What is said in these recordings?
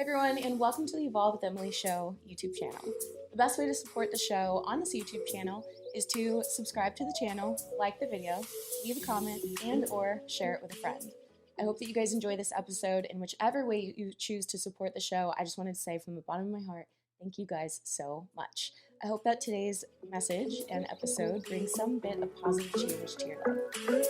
Everyone, and welcome to the Evolve with Emily Show YouTube channel. The best way to support the show on this YouTube channel is to subscribe to the channel, like the video, leave a comment, and or share it with a friend. I hope that you guys enjoy this episode, and whichever way you choose to support the show, I just wanted to say from the bottom of my heart, thank you guys so much. I hope that today's message and episode brings some bit of positive change to your life.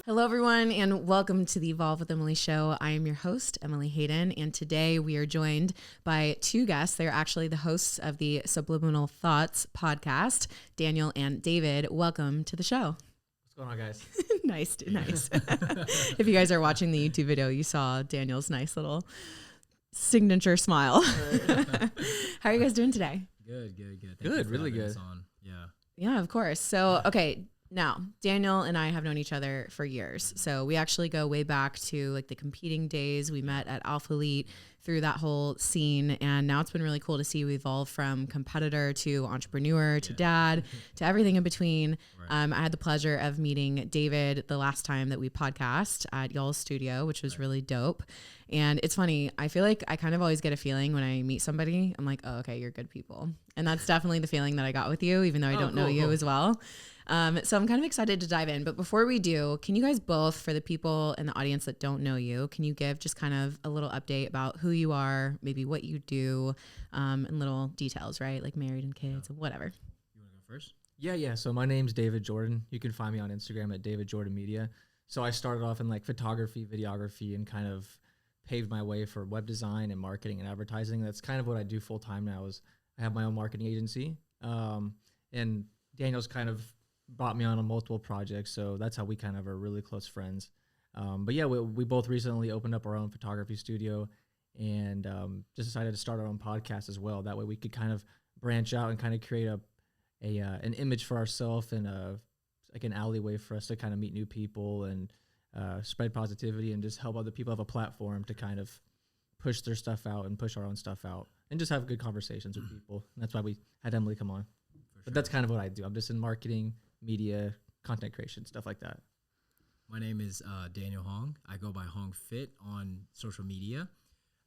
Hello, everyone, and welcome to the Evolve with Emily show. I am your host, Emily Hayden, and today we are joined by two guests. They're actually the hosts of the Subliminal Thoughts podcast, Daniel and David. Welcome to the show. What's going on, guys? Nice. If you guys are watching the YouTube video, you saw Daniel's nice little signature smile. How are you guys doing today? Good. Good, really good. Yeah, of course. So, okay. Now, Daniel and I have known each other for years. So we actually go way back to like the competing days. We met at Alpha Elite through that whole scene. And now it's been really cool to see we evolve from competitor to entrepreneur to dad to everything in between. Right. I had the pleasure of meeting David the last time that we podcast at y'all's studio, which was really dope. And it's funny. I feel like I kind of always get a feeling when I meet somebody, I'm like, oh, okay, you're good people. And that's definitely the feeling that I got with you, even though I don't know you as well. So I'm kind of excited to dive in. But before we do, can you guys both, for the people in the audience that don't know you, can you give just kind of a little update about who you are, maybe what you do, and little details, right? Like married and kids and whatever. You want to go first? Yeah. So my name's David Jordan. You can find me on Instagram at David Jordan Media. So I started off in like photography, videography, and kind of paved my way for web design and marketing and advertising. That's kind of what I do full time now. Is I have my own marketing agency, and Daniel's kind of brought me on multiple projects, so that's how we kind of are really close friends. But yeah, we both recently opened up our own photography studio, and just decided to start our own podcast as well. That way we could kind of branch out and kind of create an image for ourselves and like an alleyway for us to kind of meet new people and spread positivity and just help other people have a platform to kind of push their stuff out and push our own stuff out and just have good conversations with people. And that's why we had Emily come on. But that's kind of what I do. I'm just in marketing, media, content creation, stuff like that. My name is Daniel Hoang. I go by Hoang Fit on social media.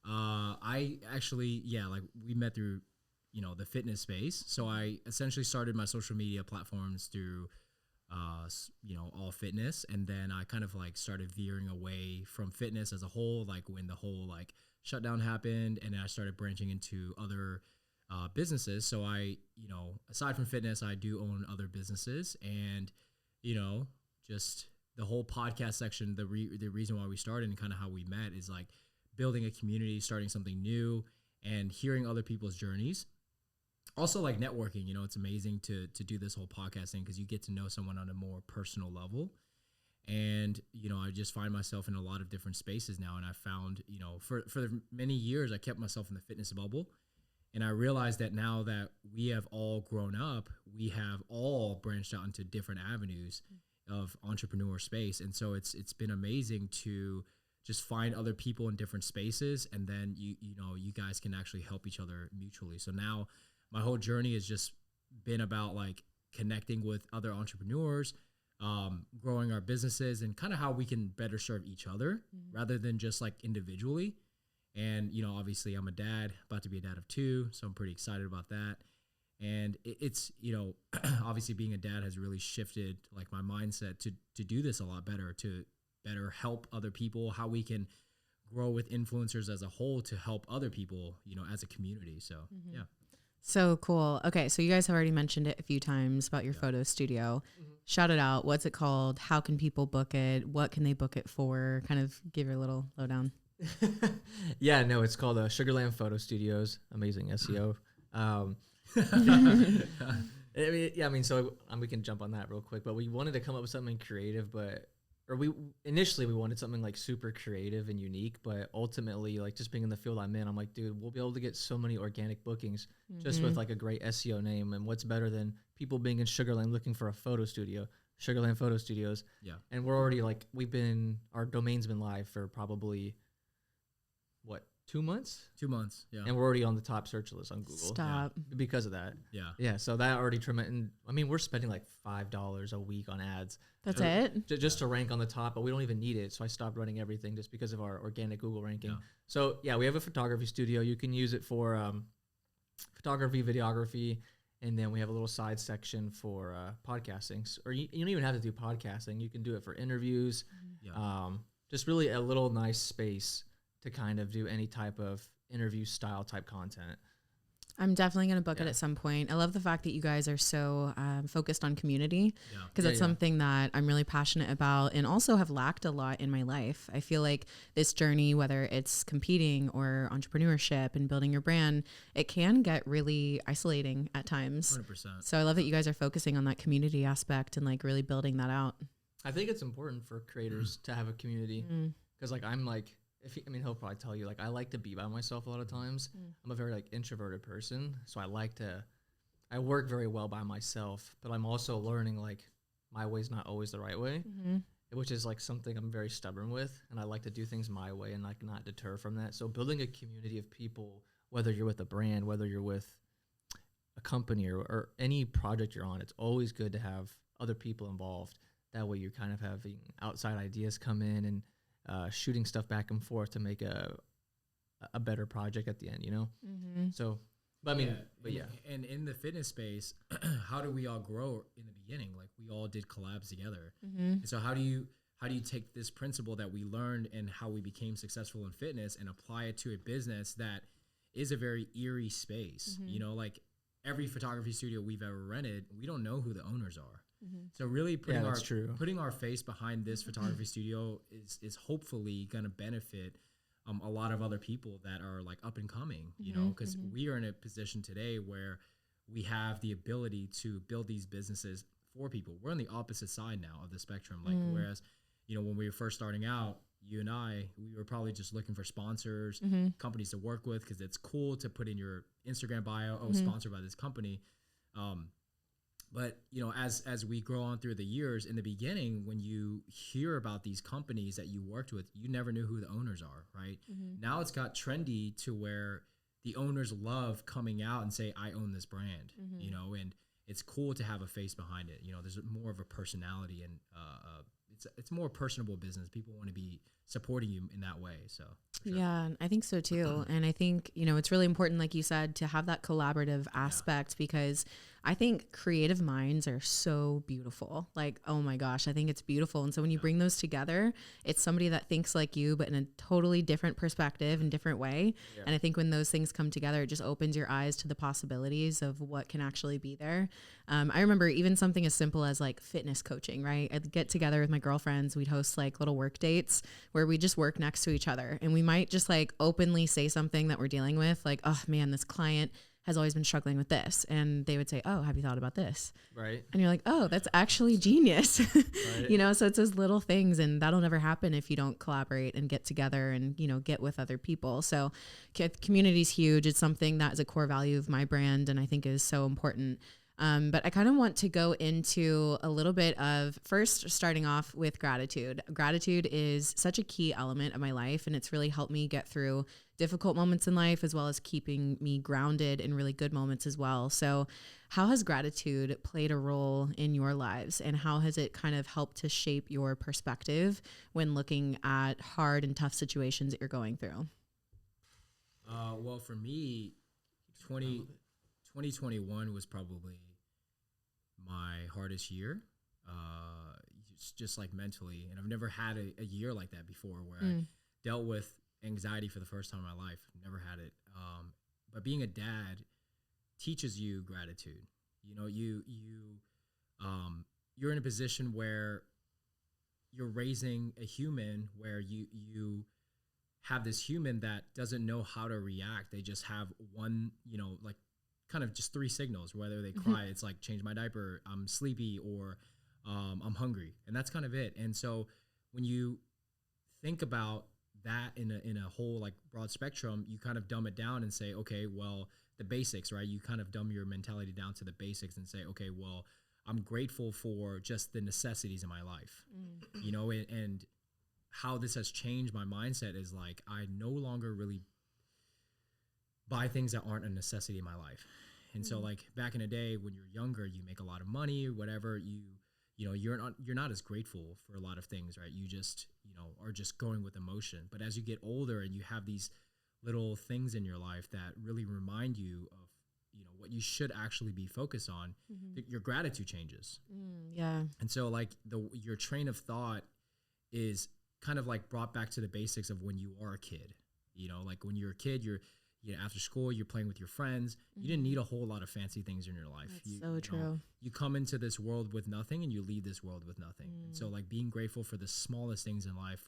I actually, we met through, the fitness space. So I essentially started my social media platforms through, all fitness. And then I kind of like started veering away from fitness as a whole, like when the whole like shutdown happened, and then I started branching into other businesses. So I, aside from fitness, I do own other businesses, and, just the whole podcast section, the reason why we started and kind of how we met is like building a community, starting something new, and hearing other people's journeys. Also like networking, it's amazing to do this whole podcast thing because you get to know someone on a more personal level. And, I just find myself in a lot of different spaces now. And I found, for many years, I kept myself in the fitness bubble. And I realized that now that we have all grown up, we have all branched out into different avenues of entrepreneur space. And so it's been amazing to just find other people in different spaces. And then, you guys can actually help each other mutually. So now my whole journey has just been about like connecting with other entrepreneurs, growing our businesses, and kind of how we can better serve each other rather than just like individually. And, obviously I'm a dad, about to be a dad of 2, so I'm pretty excited about that. And it's, obviously being a dad has really shifted like my mindset to do this a lot better, to better help other people, how we can grow with influencers as a whole to help other people, as a community. So, yeah. So cool. Okay, so you guys have already mentioned it a few times about your photo studio. Shout it out. What's it called? How can people book it? What can they book it for? Kind of give your little lowdown. It's called Sugarland Photo Studios. Amazing SEO. So we can jump on that real quick, but we wanted to come up with something creative, we wanted something like super creative and unique, but ultimately like just being in the field I'm in, I'm like, dude, we'll be able to get so many organic bookings just with like a great SEO name. And what's better than people being in Sugarland looking for a photo studio, Sugarland Photo Studios. Yeah. And we're already like, our domain's been live for probably what, 2 months? 2 months. Yeah. And we're already on the top search list on Google. Stop. Because of that. Yeah. Yeah. So that already tremendous. I mean, we're spending like $5 a week on ads. That's it? Just to rank on the top, but we don't even need it. So I stopped running everything just because of our organic Google ranking. Yeah. So yeah, we have a photography studio. You can use it for photography, videography, and then we have a little side section for podcasting. Or you don't even have to do podcasting. You can do it for interviews. Yeah. Just really a little nice space to kind of do any type of interview style type content. I'm definitely going to book it at some point. I love the fact that you guys are so focused on community, because it's something that I'm really passionate about and also have lacked a lot in my life. I feel like this journey, whether it's competing or entrepreneurship and building your brand, it can get really isolating at times. 100%. So I love that you guys are focusing on that community aspect and like really building that out. I think it's important for creators to have a community, because like I'm like, he'll probably tell you, like, I like to be by myself a lot of times. I'm a very like introverted person, so I work very well by myself, but I'm also learning like my way's not always the right way, which is like something I'm very stubborn with, and I like to do things my way and like not deter from that. So building a community of people, whether you're with a brand, whether you're with a company or any project you're on, it's always good to have other people involved. That way you're kind of having outside ideas come in and shooting stuff back and forth to make a better project at the end, you know? So, but I mean, And in the fitness space, how do we all grow in the beginning? Like we all did collabs together. And so how do you take this principle that we learned and how we became successful in fitness and apply it to a business that is a very eerie space? You know, like every photography studio we've ever rented, we don't know who the owners are. So really putting our face behind this photography studio is hopefully going to benefit a lot of other people that are like up and coming, you know, because we are in a position today where we have the ability to build these businesses for people. We're on the opposite side now of the spectrum. Like, whereas, you know, when we were first starting out, you and we were probably just looking for sponsors, companies to work with, because it's cool to put in your Instagram bio, sponsored by this company. But, you know, as we grow on through the years, in the beginning, when you hear about these companies that you worked with, you never knew who the owners are, right? Now it's got trendy to where the owners love coming out and say, I own this brand, you know, and it's cool to have a face behind it. You know, there's more of a personality, and it's more personable business. People want to be supporting you in that way. So sure. Yeah, I think so too. And I think, you know, it's really important, like you said, to have that collaborative aspect, because I think creative minds are so beautiful. Like, oh my gosh, I think it's beautiful. And so when you bring those together, it's somebody that thinks like you, but in a totally different perspective and different way. Yeah. And I think when those things come together, it just opens your eyes to the possibilities of what can actually be there. I remember even something as simple as like fitness coaching, right? I'd get together with my girlfriends. We'd host like little work dates where we just work next to each other, and we might just like openly say something that we're dealing with. Like, oh man, this client has always been struggling with this. And they would say, oh, have you thought about this? Right. And you're like, oh, that's actually genius. Right. You know, so it's those little things, and that'll never happen if you don't collaborate and get together and, you know, get with other people. So community is huge. It's something that is a core value of my brand, and I think is so important. But I kind of want to go into a little bit of, first starting off with gratitude. Gratitude is such a key element of my life, and it's really helped me get through difficult moments in life, as well as keeping me grounded in really good moments as well. So how has gratitude played a role in your lives, and how has it kind of helped to shape your perspective when looking at hard and tough situations that you're going through? Well, for me, 2021 was probably my hardest year, just like mentally. And I've never had a year like that before, where I dealt with anxiety for the first time in my life. Never had it. But being a dad teaches you gratitude. You know, you're in a position where you're raising a human, where you have this human that doesn't know how to react. They just have one, you know, like kind of just three signals. Whether they cry, it's like, change my diaper, I'm sleepy, or I'm hungry. And that's kind of it. And so when you think about that in a whole like broad spectrum, you kind of dumb it down and say, okay, well, the basics, right? You kind of dumb your mentality down to the basics and say, okay, well, I'm grateful for just the necessities in my life, you know, and how this has changed my mindset is like I no longer really buy things that aren't a necessity in my life. And so like back in the day when you're younger, you make a lot of money or whatever, you're not as grateful for a lot of things, right? You just, are just going with emotion. But as you get older and you have these little things in your life that really remind you of, what you should actually be focused on, your gratitude changes. Yeah. And so like your train of thought is kind of like brought back to the basics of when you are a kid. Like when you're a kid, you're after school, you're playing with your friends. You didn't need a whole lot of fancy things in your life. That's so true. You come into this world with nothing and you leave this world with nothing. And so like being grateful for the smallest things in life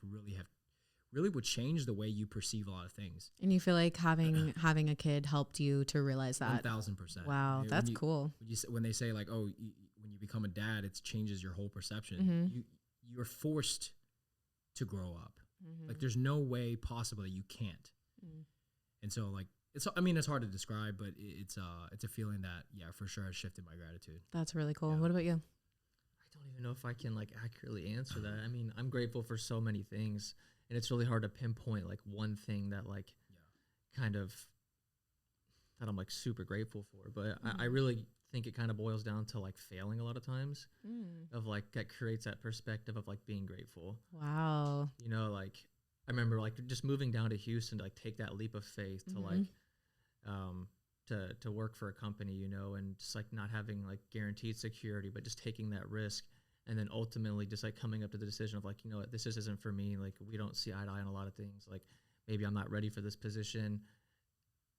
really would change the way you perceive a lot of things. And you feel like having a kid helped you to realize that? 1,000%. Wow, that's cool. When they say like, when you become a dad, it changes your whole perception. You're forced to grow up. Like there's no way possible that you can't. And so like, it's hard to describe, but it's a feeling that, for sure has shifted my gratitude. That's really cool. What about you? I don't even know if I can like accurately answer that. I mean, I'm grateful for so many things, and it's really hard to pinpoint like one thing that like kind of that I'm like super grateful for. But I really think it kind of boils down to like failing a lot of times of like that creates that perspective of like being grateful. Wow. Like I remember like just moving down to Houston to like take that leap of faith to like to work for a company, and just like not having like guaranteed security, but just taking that risk. And then ultimately just like coming up to the decision of like, what, this isn't for me. Like we don't see eye to eye on a lot of things. Like maybe I'm not ready for this position.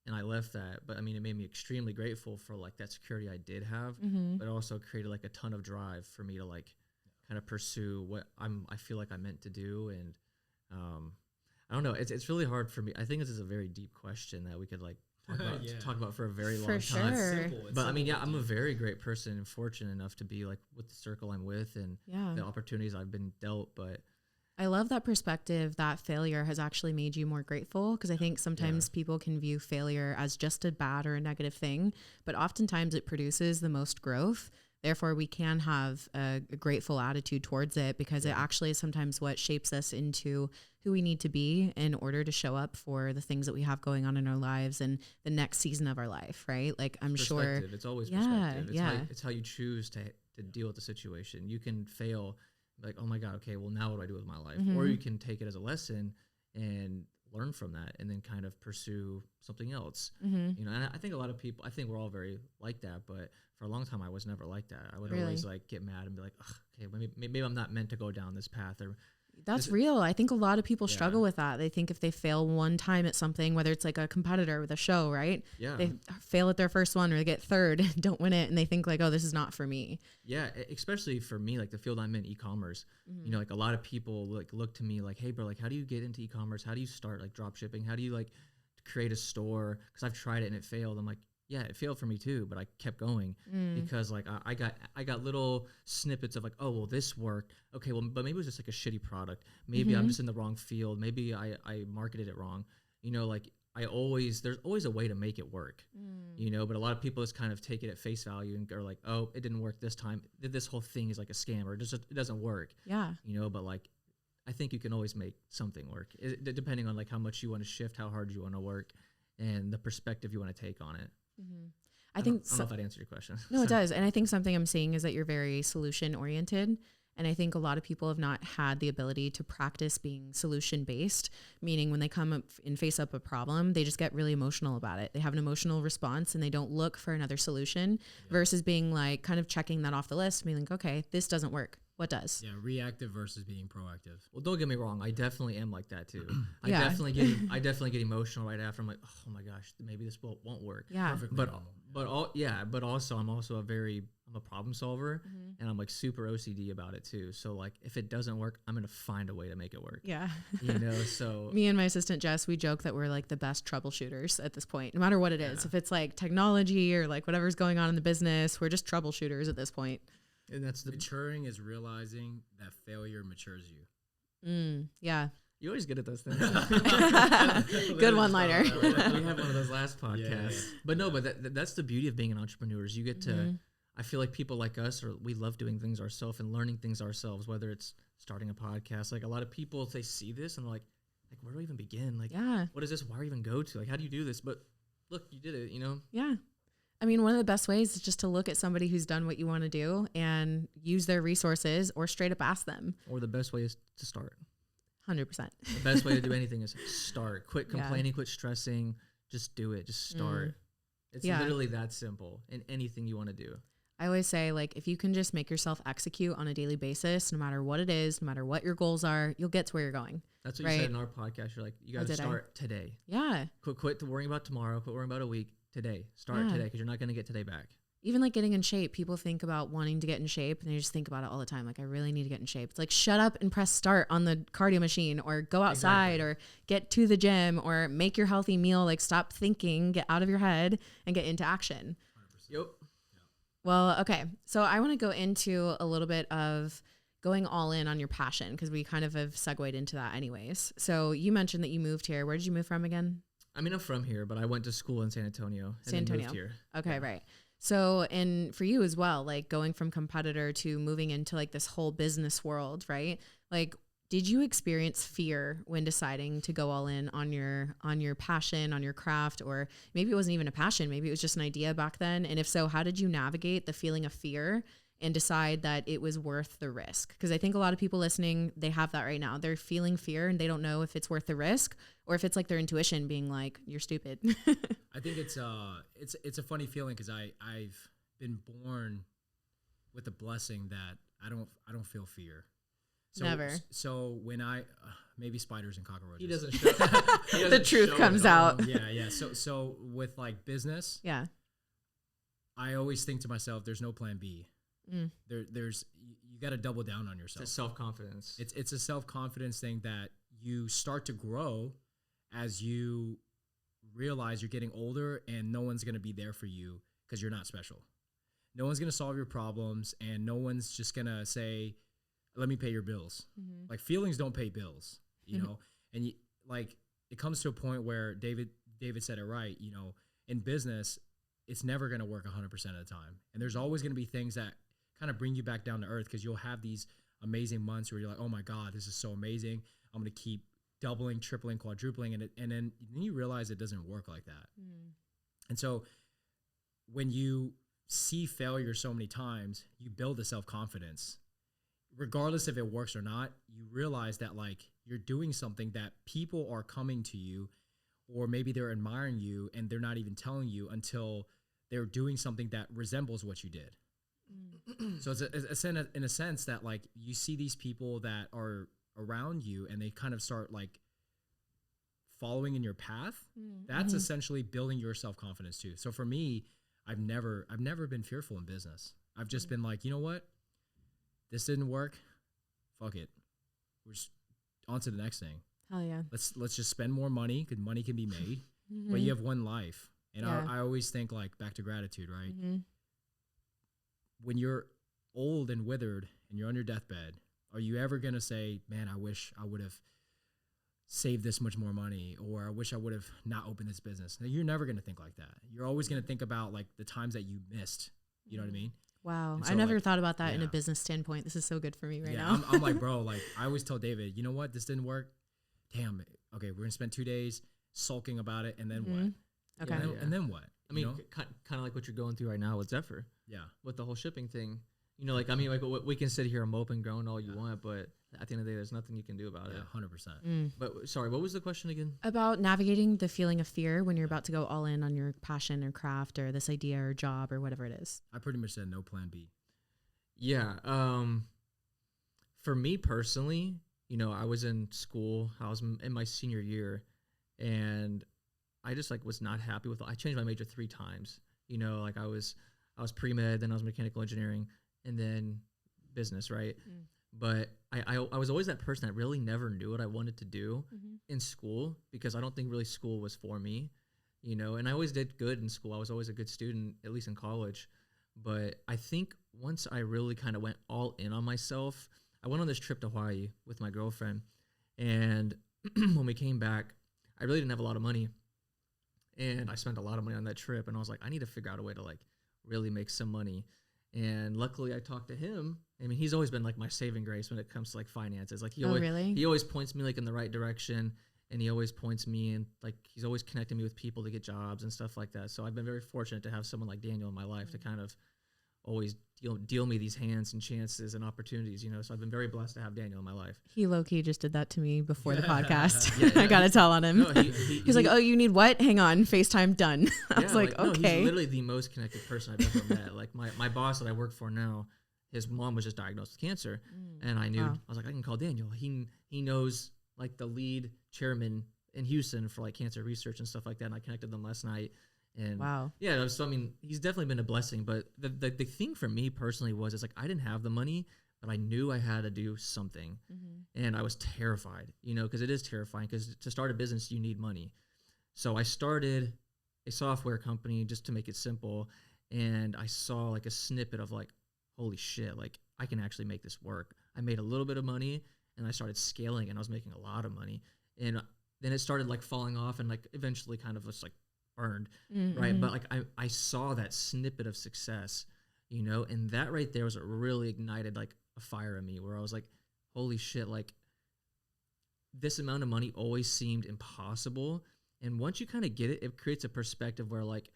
And I left that. But I mean, it made me extremely grateful for like that security I did have, but also created like a ton of drive for me to like kind of pursue what I feel like I'm meant to do. And I don't know. It's really hard for me. I think this is a very deep question that we could like talk about for a very long time. Sure. But I mean, I'm a very great person and fortunate enough to be like with the circle I'm with and the opportunities I've been dealt. But I love that perspective that failure has actually made you more grateful, because I think sometimes people can view failure as just a bad or a negative thing, but oftentimes it produces the most growth. Therefore, we can have a grateful attitude towards it, because it actually is sometimes what shapes us into who we need to be in order to show up for the things that we have going on in our lives and the next season of our life, right? Like I'm sure it's always perspective. It's how you choose to deal with the situation. You can fail, like, oh my God, okay, well now what do I do with my life? Or you can take it as a lesson and learn from that and then kind of pursue something else. And I think a lot of people, I think we're all very like that, but for a long time I was never like that. I would always like get mad and be like, okay, maybe I'm not meant to go down this path. Or that's real. I think a lot of people struggle with that. They think if they fail one time at something, whether it's like a competitor with a show, right? Yeah. They fail at their first one or they get third, don't win it, and they think like, oh, this is not for me. Yeah, especially for me, like the field I'm in, e-commerce. Like a lot of people like look to me like, hey, bro, like how do you get into e-commerce? How do you start like drop shipping? How do you like create a store? Because I've tried it and it failed. I'm like, yeah, it failed for me too, but I kept going because like I got little snippets of like, oh, well, this worked. Okay, well, but maybe it was just like a shitty product. Maybe I'm just in the wrong field. Maybe I marketed it wrong. Like there's always a way to make it work, but a lot of people just kind of take it at face value and are like, oh, it didn't work this time. This whole thing is like a scam, or it doesn't work. Yeah. But like, I think you can always make something work, depending on like how much you want to shift, how hard you want to work, and the perspective you want to take on it. I don't know if that answered your question. No, it does. And I think something I'm seeing is that you're very solution oriented. And I think a lot of people have not had the ability to practice being solution based, meaning when they come up and face up a problem, they just get really emotional about it. They have an emotional response and they don't look for another solution versus being like kind of checking that off the list, being like, okay, this doesn't work. What does? Yeah, reactive versus being proactive. Well, don't get me wrong. I definitely am like that too. I definitely get emotional right after. I'm like, oh my gosh, maybe this won't work. Yeah. But also I'm also I'm a problem solver and I'm like super OCD about it too. So like if it doesn't work, I'm going to find a way to make it work. Yeah. So me and my assistant Jess, we joke that we're like the best troubleshooters at this point, no matter what it is. If it's like technology or like whatever's going on in the business, we're just troubleshooters at this point. And that's maturing is realizing that failure matures you. Yeah. You always get at those things. Good one-liner. We have one of those last podcasts. Yeah. But no, but that's the beauty of being an entrepreneur is you get to, I feel like people like us, we love doing things ourselves and learning things ourselves, whether it's starting a podcast. Like a lot of people, they see this and they're like, where do I even begin? Like, Yeah. what is this? Why do I even go to? Like, how do you do this? But look, you did it, you know? Yeah. I mean, one of the best ways is just to look at somebody who's done what you want to do and use their resources or straight up ask them. Or the best way is to start. 100%. The best way to do anything is start. Quit Yeah. complaining, quit stressing. Just do it. Just start. It's literally that simple in anything you want to do. I always say, like, if you can just make yourself execute on a daily basis, no matter what it is, no matter what your goals are, you'll get to where you're going. That's what you said in our podcast. You're like, you got to start today. Yeah. Quit worrying about tomorrow. Quit worrying about a week. Today. Start today, because you're not going to get today back. Even like getting in shape, people think about wanting to get in shape and they just think about it all the time. Like, I really need to get in shape. It's like, shut up and press start on the cardio machine, or go outside, or get to the gym, or make your healthy meal. Like, stop thinking, get out of your head and get into action. 100%. Yep. Well, okay. So I want to go into a little bit of going all in on your passion, because we kind of have segued into that anyways. So you mentioned that you moved here. Where did you move from again? I mean, I'm from here, but I went to school in San Antonio. San Antonio. Moved here. Okay, right. So, and for you as well, like going from competitor to moving into like this whole business world, right? Like, did you experience fear when deciding to go all in on your passion, on your craft? Or maybe it wasn't even a passion, maybe it was just an idea back then. And if so, how did you navigate the feeling of fear and decide that it was worth the risk? Because I think a lot of people listening, they have that right now. They're feeling fear and they don't know if it's worth the risk, or if it's like their intuition being like, you're stupid. I think it's a funny feeling, because I've been born with the blessing that I don't feel fear. So, Never. So when I maybe spiders and cockroaches. He doesn't show The truth comes out. Yeah. So with like business, Yeah. I always think to myself, there's no plan B. There's you got to double down on yourself. It's self-confidence. It's a self-confidence thing that you start to grow as you realize you're getting older, and no one's going to be there for you because you're not special. No one's going to solve your problems, and no one's just going to say, let me pay your bills. Like, feelings don't pay bills, you know? And like, it comes to a point where David said it right, you know, in business, it's never going to work 100% of the time. And there's always going to be things that kind of bring you back down to earth, because you'll have these amazing months where you're like, oh my God, this is so amazing. I'm going to keep doubling, tripling, quadrupling. And then you realize it doesn't work like that. And so when you see failure so many times, you build a self-confidence. Regardless if it works or not, you realize that like you're doing something that people are coming to you, or maybe they're admiring you and they're not even telling you until they're doing something that resembles what you did. So it's in a sense that like you see these people that are around you and they kind of start like following in your path. That's essentially building your self-confidence too. So for me, I've never been fearful in business. I've just been like, you know what? This didn't work. Fuck it. We're just on to the next thing. Hell yeah. Let's just spend more money, because money can be made, but you have one life. And I always think like back to gratitude, right? When you're old and withered and you're on your deathbed, are you ever going to say, man, I wish I would have saved this much more money, or I wish I would have not opened this business? No, you're never going to think like that. You're always going to think about like the times that you missed. You know what I mean? Wow. So I never like, thought about that in a business standpoint. This is so good for me right now. I'm like, bro, like I always tell David, you know what? This didn't work. Damn. Okay. We're going to spend 2 days sulking about it. And then what? Okay. And then what? I mean, kind of like what you're going through right now with Zephyr. Yeah. With the whole shipping thing. You know, like, I mean, like, we can sit here and mope and groan all you want, but at the end of the day, there's nothing you can do about it. 100%. But sorry, what was the question again? About navigating the feeling of fear when you're about to go all in on your passion or craft or this idea or job or whatever it is. I pretty much said no plan B. Yeah. For me personally, you know, I was in school. I was in my senior year, and I just like was not happy with. I changed my major 3 times. You know, like I was pre-med, then I was mechanical engineering, and then business, right? But I was always that person that really never knew what I wanted to do in school, because I don't think really school was for me, you know. And I always did good in school. I was always a good student, at least in college. But I think once I really kind of went all in on myself, I went on this trip to Hawaii with my girlfriend. And when we came back, I really didn't have a lot of money. And I spent a lot of money on that trip. And I was like, I need to figure out a way to like really make some money. And luckily I talked to him, I mean, he's always been like my saving grace when it comes to like finances. Like he really? he always points me like in the right direction, and he always points me and like he's always connecting me with people to get jobs and stuff like that. So I've been very fortunate to have someone like Daniel in my life to kind of always deal me these hands and chances and opportunities, you know. So I've been very blessed to have Daniel in my life. He low-key just did that to me before the podcast. Yeah, I gotta tell on him. No, he's like, oh, you need what? Hang on, FaceTime done. I was like, no, okay. he's literally the most connected person I've ever met. Like my boss that I work for now, his mom was just diagnosed with cancer, and I knew, I was like, I can call Daniel. He knows like the lead chairman in Houston for like cancer research and stuff like that, and I connected them last night. And yeah, so I mean, he's definitely been a blessing. But the thing for me personally was, it's like I didn't have the money, but I knew I had to do something, and I was terrified, you know, because it is terrifying. Because to start a business, you need money. So I started a software company just to make it simple, and I saw like a snippet of like, holy shit, like I can actually make this work. I made a little bit of money, and I started scaling, and I was making a lot of money, and then it started like falling off, and like eventually kind of just like burned, right? But like I saw that snippet of success, you know, and that right there was what really ignited like a fire in me, where I was like, holy shit, like this amount of money always seemed impossible. And once you kind of get it, it creates a perspective where like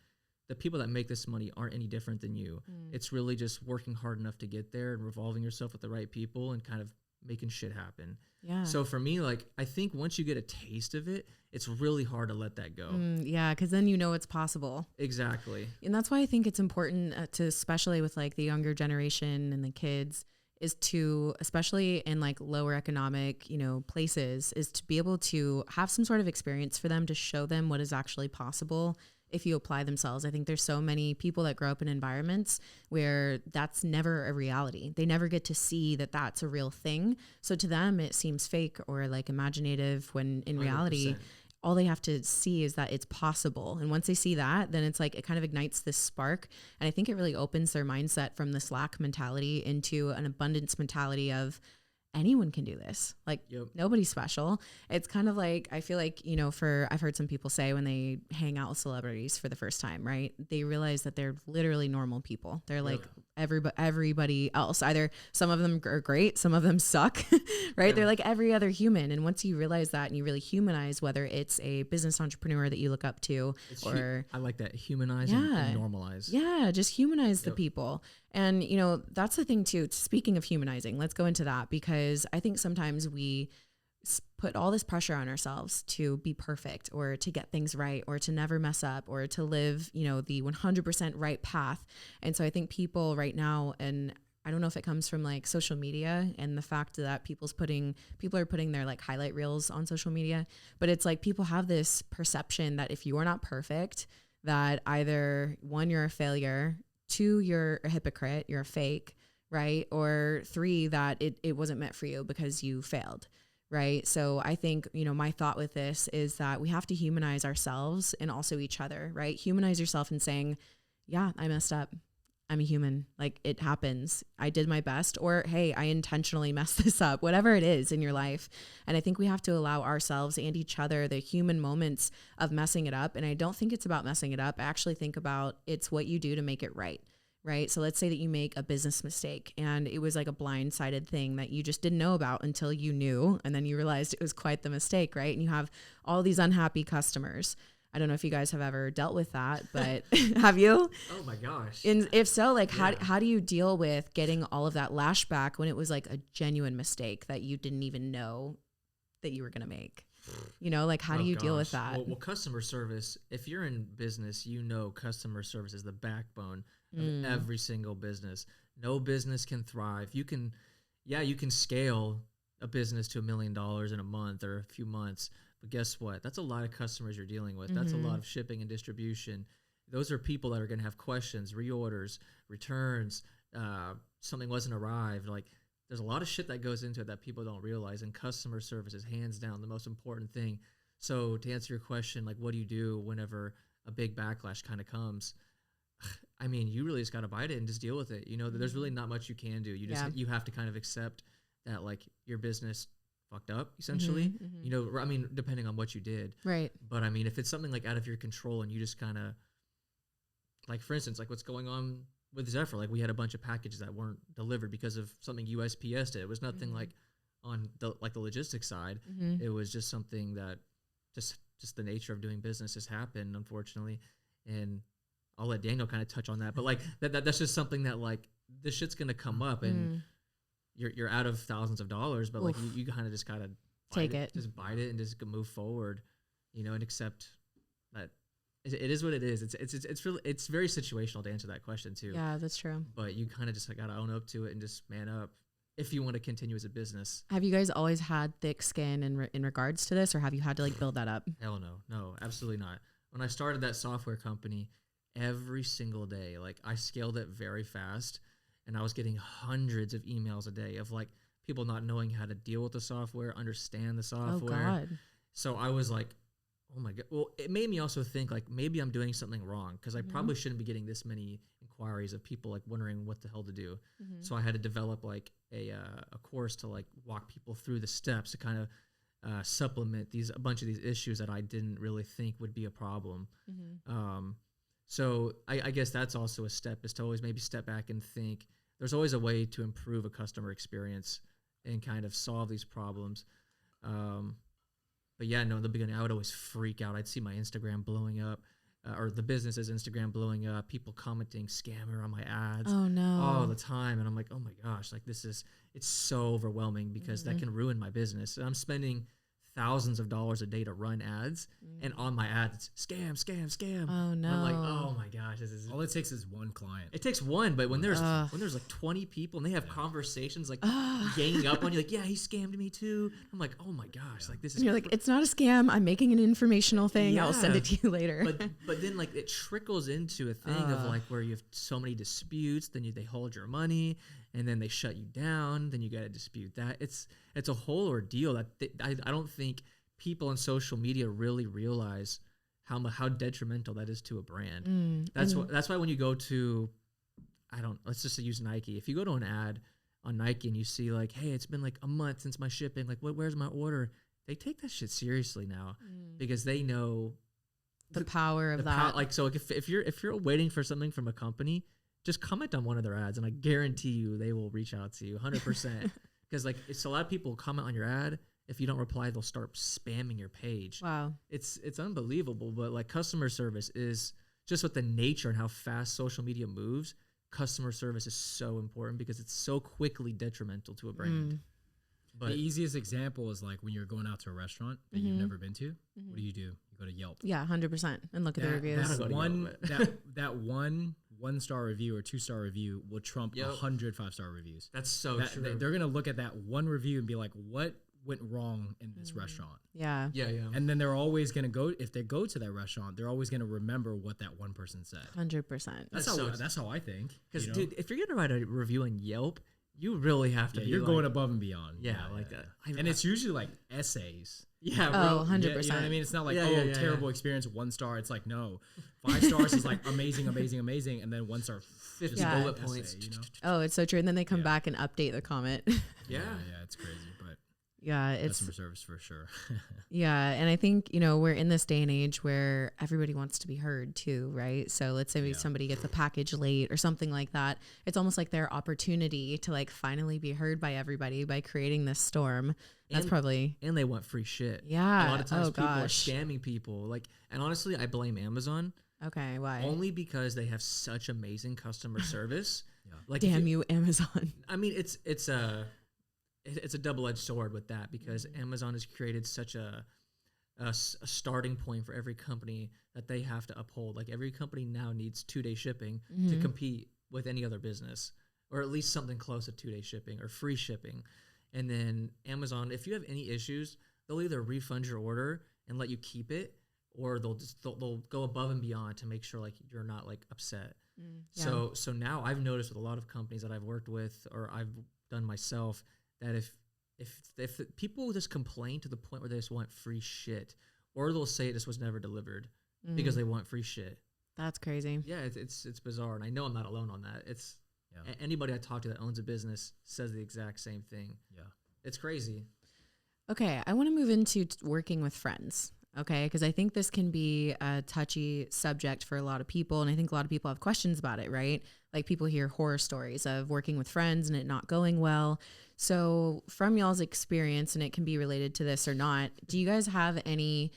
the people that make this money aren't any different than you. It's really just working hard enough to get there and revolving yourself with the right people and kind of making shit happen. Yeah. So for me, like, I think once you get a taste of it, it's really hard to let that go. Yeah, because then you know it's possible. Exactly. And that's why I think it's important to, especially with like the younger generation and the kids, is to, especially in like lower economic, you know, places, is to be able to have some sort of experience for them to show them what is actually possible if you apply themselves. I think there's so many people that grow up in environments where that's never a reality. They never get to see that that's a real thing. So to them, it seems fake or like imaginative, when in 100%. Reality, all they have to see is that it's possible. And once they see that, then it's like it kind of ignites this spark. And I think it really opens their mindset from this lack mentality into an abundance mentality of, anyone can do this. Like nobody's special. It's kind of like, I feel like, you know, I've heard some people say when they hang out with celebrities for the first time, right? They realize that they're literally normal people. They're like everybody else. Either some of them are great, some of them suck, right? They're like every other human. And once you realize that and you really humanize, whether it's a business entrepreneur that you look up to, I like that, humanize and normalize. Yeah, just humanize the people. And, you know, that's the thing too. Speaking of humanizing, let's go into that, because I think sometimes we put all this pressure on ourselves to be perfect or to get things right or to never mess up or to live, you know, the 100% right path. And so I think people right now, and I don't know if it comes from like social media and the fact that people are putting their like highlight reels on social media, but it's like people have this perception that if you are not perfect, that either 1, you're a failure, 2, you're a hypocrite, you're a fake, right? Or 3, that it wasn't meant for you because you failed, right? So I think, you know, my thought with this is that we have to humanize ourselves and also each other, right? Humanize yourself and saying, yeah, I messed up. I'm a human. Like, it happens. I did my best, or hey, I intentionally messed this up, whatever it is in your life. And I think we have to allow ourselves and each other the human moments of messing it up. And I don't think it's about messing it up. I actually think about it's what you do to make it right. Right. So let's say that you make a business mistake and it was like a blindsided thing that you just didn't know about until you knew. And then you realized it was quite the mistake. Right. And you have all these unhappy customers. I don't know if you guys have ever dealt with that, but have you? Oh my gosh. And if so, like, how do you deal with getting all of that lashback when it was like a genuine mistake that you didn't even know that you were going to make? You know, like, how do you deal with that? Well, customer service, if you're in business, you know, customer service is the backbone of every single business. No business can thrive. You can scale a business to $1 million in a month or a few months. But guess what? That's a lot of customers you're dealing with. That's a lot of shipping and distribution. Those are people that are going to have questions, reorders, returns, something wasn't arrived. Like, there's a lot of shit that goes into it that people don't realize. And customer service is hands down the most important thing. So to answer your question, like, what do you do whenever a big backlash kind of comes? I mean, you really just got to bite it and just deal with it. You know, there's really not much you can do. You have to kind of accept that, like, your business fucked up, essentially. You know, I mean, depending on what you did. Right. But I mean, if it's something like out of your control and you just kind of, like, for instance, like what's going on with Zephyr, like we had a bunch of packages that weren't delivered because of something USPS did. It was nothing like on the logistics side. It was just something that just the nature of doing business has happened, unfortunately. And I'll let Daniel kind of touch on that, but like that's just something that like this shit's gonna come up, and you're out of thousands of dollars, but like you kind of just gotta take it, just bite it, and just move forward, and accept that it is what it is. It's very situational to answer that question too. Yeah, that's true. But you kind of just gotta own up to it and just man up if you want to continue as a business. Have you guys always had thick skin in regards to this, or have you had to like build that up? Hell no, absolutely not. When I started that software company, every single day, like I scaled it very fast, and I was getting hundreds of emails a day of like people not knowing how to deal with the software, understand the software. Oh God. So I was like, oh my God. Well, it made me also think like maybe I'm doing something wrong, because I probably shouldn't be getting this many inquiries of people like wondering what the hell to do. So I had to develop like a course to like walk people through the steps to kind of supplement a bunch of these issues that I didn't really think would be a problem. So I guess that's also a step, is to always maybe step back and think there's always a way to improve a customer experience and kind of solve these problems. But yeah, no, in the beginning, I would always freak out. I'd see my Instagram blowing up, or the business's Instagram blowing up, people commenting scammer on my ads all the time. And I'm like, oh my gosh, like it's so overwhelming, because that can ruin my business. And I'm spending thousands of dollars a day to run ads, and on my ads, it's scam. Oh no. And I'm like, oh my gosh, this is All it takes is one client. It takes one, but when there's like 20 people and they have conversations like ganging up on you, like, yeah, he scammed me too. I'm like, oh my gosh, like this is. And you're like, it's not a scam. I'm making an informational thing. I'll send it to you later. But then like it trickles into a thing of like where you have so many disputes, then they hold your money, and then they shut you down. Then you got to dispute that. It's a whole ordeal that I don't think people on social media really realize how detrimental that is to a brand. That's why when you go to, let's just use Nike. If you go to an ad on Nike and you see like, hey, it's been like a month since my shipping, like where's my order? They take that shit seriously now, because they know the power of that. Like, so if you're waiting for something from a company, just comment on one of their ads, and I guarantee you they will reach out to you 100%. Because like it's a lot of people comment on your ad. If you don't reply, they'll start spamming your page. Wow. It's unbelievable. But like customer service is just with the nature and how fast social media moves. Customer service is so important, because it's so quickly detrimental to a brand. But the easiest example is like when you're going out to a restaurant that you've never been to. What do? You go to Yelp. Yeah, 100%, and look at the reviews. That one 1-star review or 2-star review will trump 100 5-star reviews. That's so true. They're gonna look at that one review and be like, what went wrong in this restaurant? Yeah. And then they're always gonna go, if they go to that restaurant, they're always gonna remember what that one person said. 100%. That's how I think. Because dude, if you're gonna write a review on Yelp, you really have to. You're going above and beyond. That. And it's usually like essays. Yeah. Oh, 100%. You know what I mean? It's not like terrible experience, 1 star. It's like, no, 5 stars is like amazing, and then 1 star, 50 bullet points. Essay, Oh, it's so true. And then they come back and update the comment. Yeah, it's crazy, but it's customer service for sure. Yeah, and I think we're in this day and age where everybody wants to be heard too, right? So let's say somebody gets a package late or something like that. It's almost like their opportunity to like finally be heard by everybody by creating this storm. That's probably. And they want free shit. Yeah. A lot of times people are scamming people. Like, and honestly, I blame Amazon. Okay, why? Only because they have such amazing customer service. Like, damn you, Amazon. I mean, it's a double-edged sword with that, because Amazon has created such a starting point for every company that they have to uphold. Like, every company now needs 2-day shipping to compete with any other business, or at least something close to 2-day shipping or free shipping. And then Amazon, if you have any issues, they'll either refund your order and let you keep it, or they'll go above and beyond to make sure like you're not like upset. So now I've noticed with a lot of companies that I've worked with or I've done myself, that if people just complain to the point where they just want free shit, or they'll say this was never delivered because they want free shit. That's crazy. Yeah, it's bizarre, and I know I'm not alone on that. It's anybody I talk to that owns a business says the exact same thing. Yeah, it's crazy. Okay, I want to move into working with friends. Okay. Because I think this can be a touchy subject for a lot of people. And I think a lot of people have questions about it, right? Like people hear horror stories of working with friends and it not going well. So from y'all's experience, and it can be related to this or not, do you guys have any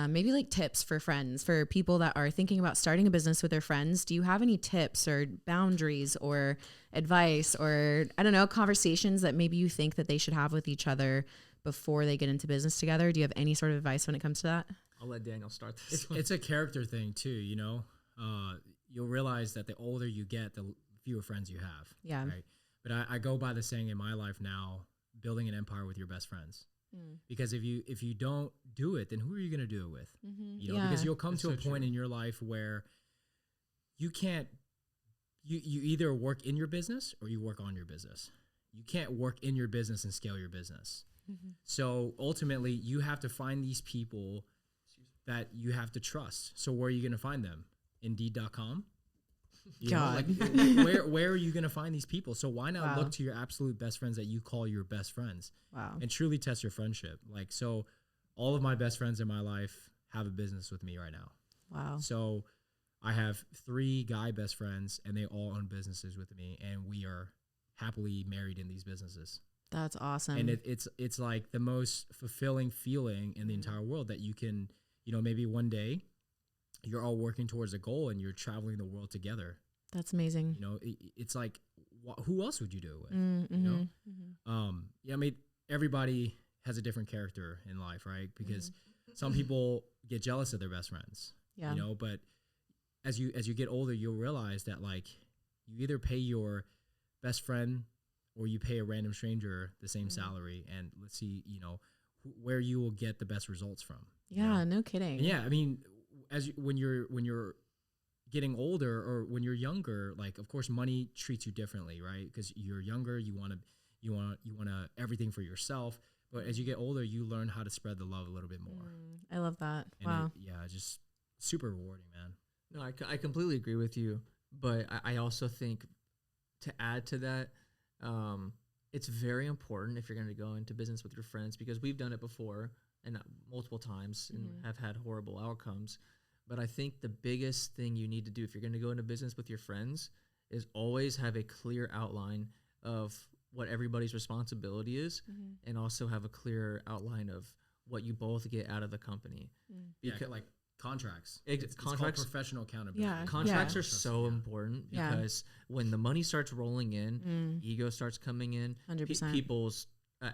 maybe like tips for friends, for people that are thinking about starting a business with their friends? Do you have any tips or boundaries or advice or, I don't know, conversations that maybe you think that they should have with each other before they get into business together? Do you have any sort of advice when it comes to that? I'll let Daniel start this. It's a character thing too, you know. You'll realize that the older you get, the fewer friends you have. Yeah. Right. But I go by the saying in my life now, building an empire with your best friends. Because if you don't do it, then who are you going to do it with? You know, because you'll come to a point in your life where you can't, you either work in your business or you work on your business. You can't work in your business and scale your business. So ultimately you have to find these people that you have to trust. So where are you going to find them? Indeed.com? God. Where are you going to find these people? So why not look to your absolute best friends that you call your best friends? Wow. And truly test your friendship. Like, so all of my best friends in my life have a business with me right now. Wow. So I have 3 guy best friends and they all own businesses with me and we are happily married in these businesses. That's awesome. And it's like the most fulfilling feeling in the entire world that you can, you know, maybe one day you're all working towards a goal and you're traveling the world together. That's amazing. You know, it's like, who else would you do it with? You know? Yeah, I mean, everybody has a different character in life, right? Because some people get jealous of their best friends, you know, but as you get older, you'll realize that like you either pay your best friend or you pay a random stranger the same salary, and let's see, you know, where you will get the best results from. Yeah, you know? no kidding. And yeah, I mean, when you're getting older or when you're younger, like of course money treats you differently, right? Because you're younger, you want everything for yourself. But as you get older, you learn how to spread the love a little bit more. I love that. And wow. Just super rewarding, man. No, I completely agree with you. But I also think to add to that, it's very important if you're going to go into business with your friends, because we've done it before and multiple times and have had horrible outcomes. But I think the biggest thing you need to do if you're going to go into business with your friends is always have a clear outline of what everybody's responsibility is, and also have a clear outline of what you both get out of the company. Because like contracts. It's called professional accountability. Yeah. Contracts are so important because when the money starts rolling in, ego starts coming in, 100%. People's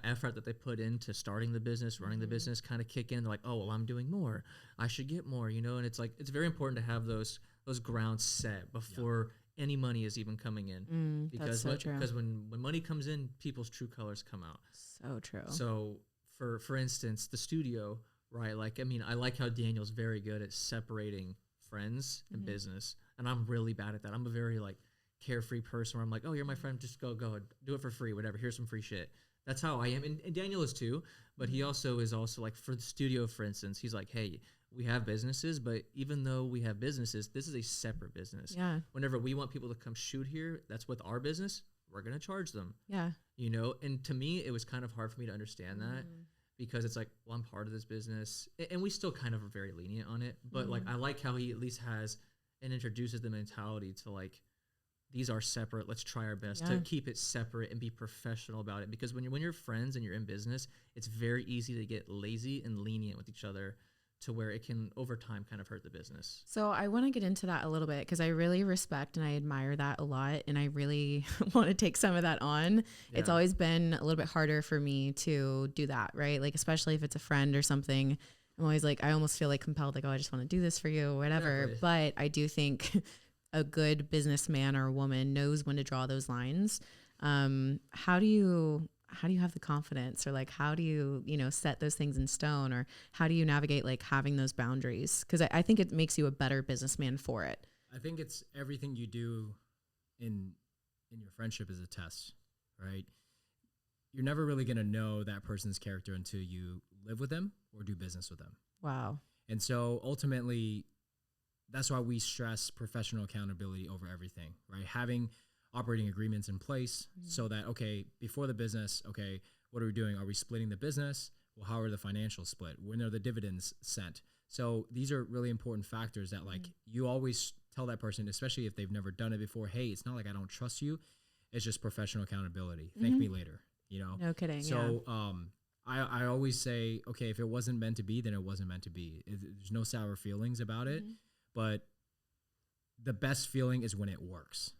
effort that they put into starting the business, running the business kind of kick in. They're like, oh, well, I'm doing more. I should get more, you know? And it's like, it's very important to have those grounds set before any money is even coming in. Because because when money comes in, people's true colors come out. So true. So for instance, the studio, right? Like, I mean, I like how Daniel's very good at separating friends and business. And I'm really bad at that. I'm a very like carefree person where I'm like, oh, you're my friend. Just go do it for free, whatever. Here's some free shit. That's how I am. And Daniel is too, but he also is also like, for the studio, for instance, he's like, hey, we have businesses, but even though we have businesses, this is a separate business. Yeah. Whenever we want people to come shoot here, that's with our business, we're going to charge them. Yeah. You know, and to me, it was kind of hard for me to understand that, because it's like, well, I'm part of this business, and we still kind of are very lenient on it. But like, I like how he at least has and introduces the mentality to like, these are separate. Let's try our best to keep it separate and be professional about it. Because when you're friends and you're in business, it's very easy to get lazy and lenient with each other, to where it can over time kind of hurt the business. So I want to get into that a little bit, because I really respect and I admire that a lot. And I really want to take some of that on. Yeah. It's always been a little bit harder for me to do that, right? Like, especially if it's a friend or something, I'm always like, I almost feel like compelled, like, oh, I just want to do this for you or whatever. Exactly. But I do think a good businessman or a woman knows when to draw those lines. How do you have the confidence, or like, how do you, set those things in stone, or how do you navigate like having those boundaries? Cause I think it makes you a better businessman for it. I think it's everything you do in your friendship is a test, right? You're never really going to know that person's character until you live with them or do business with them. Wow. And so ultimately, that's why we stress professional accountability over everything, right? Having operating agreements in place so that, okay, before the business, okay, what are we doing? Are we splitting the business? Well, how are the financials split? When are the dividends sent? So these are really important factors that like you always tell that person, especially if they've never done it before, hey, it's not like I don't trust you. It's just professional accountability. Thank me later, you know? No kidding. So I always say, okay, if it wasn't meant to be, then it wasn't meant to be. There's no sour feelings about it, but the best feeling is when it works.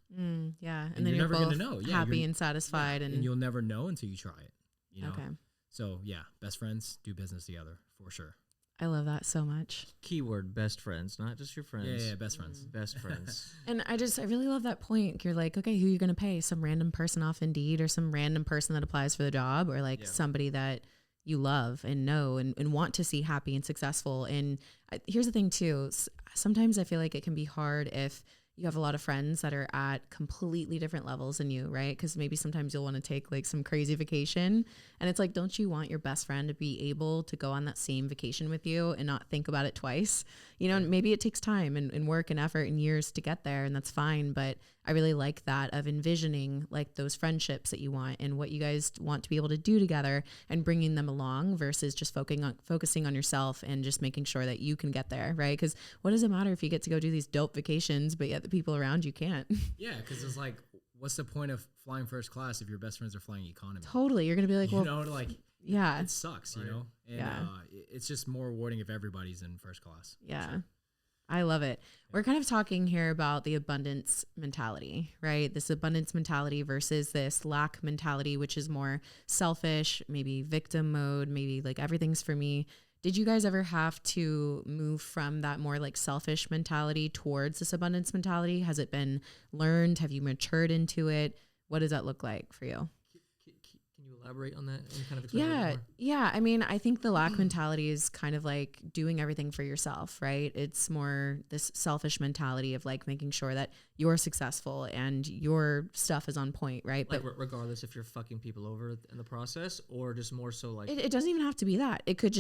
Yeah. And then you're you're never both gonna know. Yeah, happy and satisfied. and you'll never know until you try it, you know? Okay. So yeah, best friends do business together for sure. I love that so much. Keyword best friends, not just your friends. Yeah, best friends. Best friends. And I really love that point. You're like, okay, who are you going to pay? Some random person off Indeed, or some random person that applies for the job, or like somebody that you love and know and want to see happy and successful. And here's the thing too. Sometimes I feel like it can be hard if you have a lot of friends that are at completely different levels than you, right? Because maybe sometimes you'll want to take like some crazy vacation, and it's like, don't you want your best friend to be able to go on that same vacation with you and not think about it twice? You know, and maybe it takes time and work and effort and years to get there, and that's fine. But I really like that of envisioning like those friendships that you want and what you guys want to be able to do together and bringing them along versus just focusing on yourself and just making sure that you can get there, right? Because what does it matter if you get to go do these dope vacations, but yet the people around you can't? Yeah, because it's like, what's the point of flying first class if your best friends are flying economy? Totally. You're going to be like, well, you know, like, yeah, it sucks, you know? And it's just more rewarding if everybody's in first class. Yeah. Sure. I love it. We're kind of talking here about the abundance mentality, right? This abundance mentality versus this lack mentality, which is more selfish, maybe victim mode, maybe like everything's for me. Did you guys ever have to move from that more like selfish mentality towards this abundance mentality? Has it been learned? Have you matured into it? What does that look like for you? Can you elaborate on that and kind of explain a little more? Yeah. I mean, I think the lack mentality is kind of like doing everything for yourself, right? It's more this selfish mentality of like making sure that you're successful and your stuff is on point, right? Like regardless if you're fucking people over in the process, or just more so like it doesn't even have to be that. It could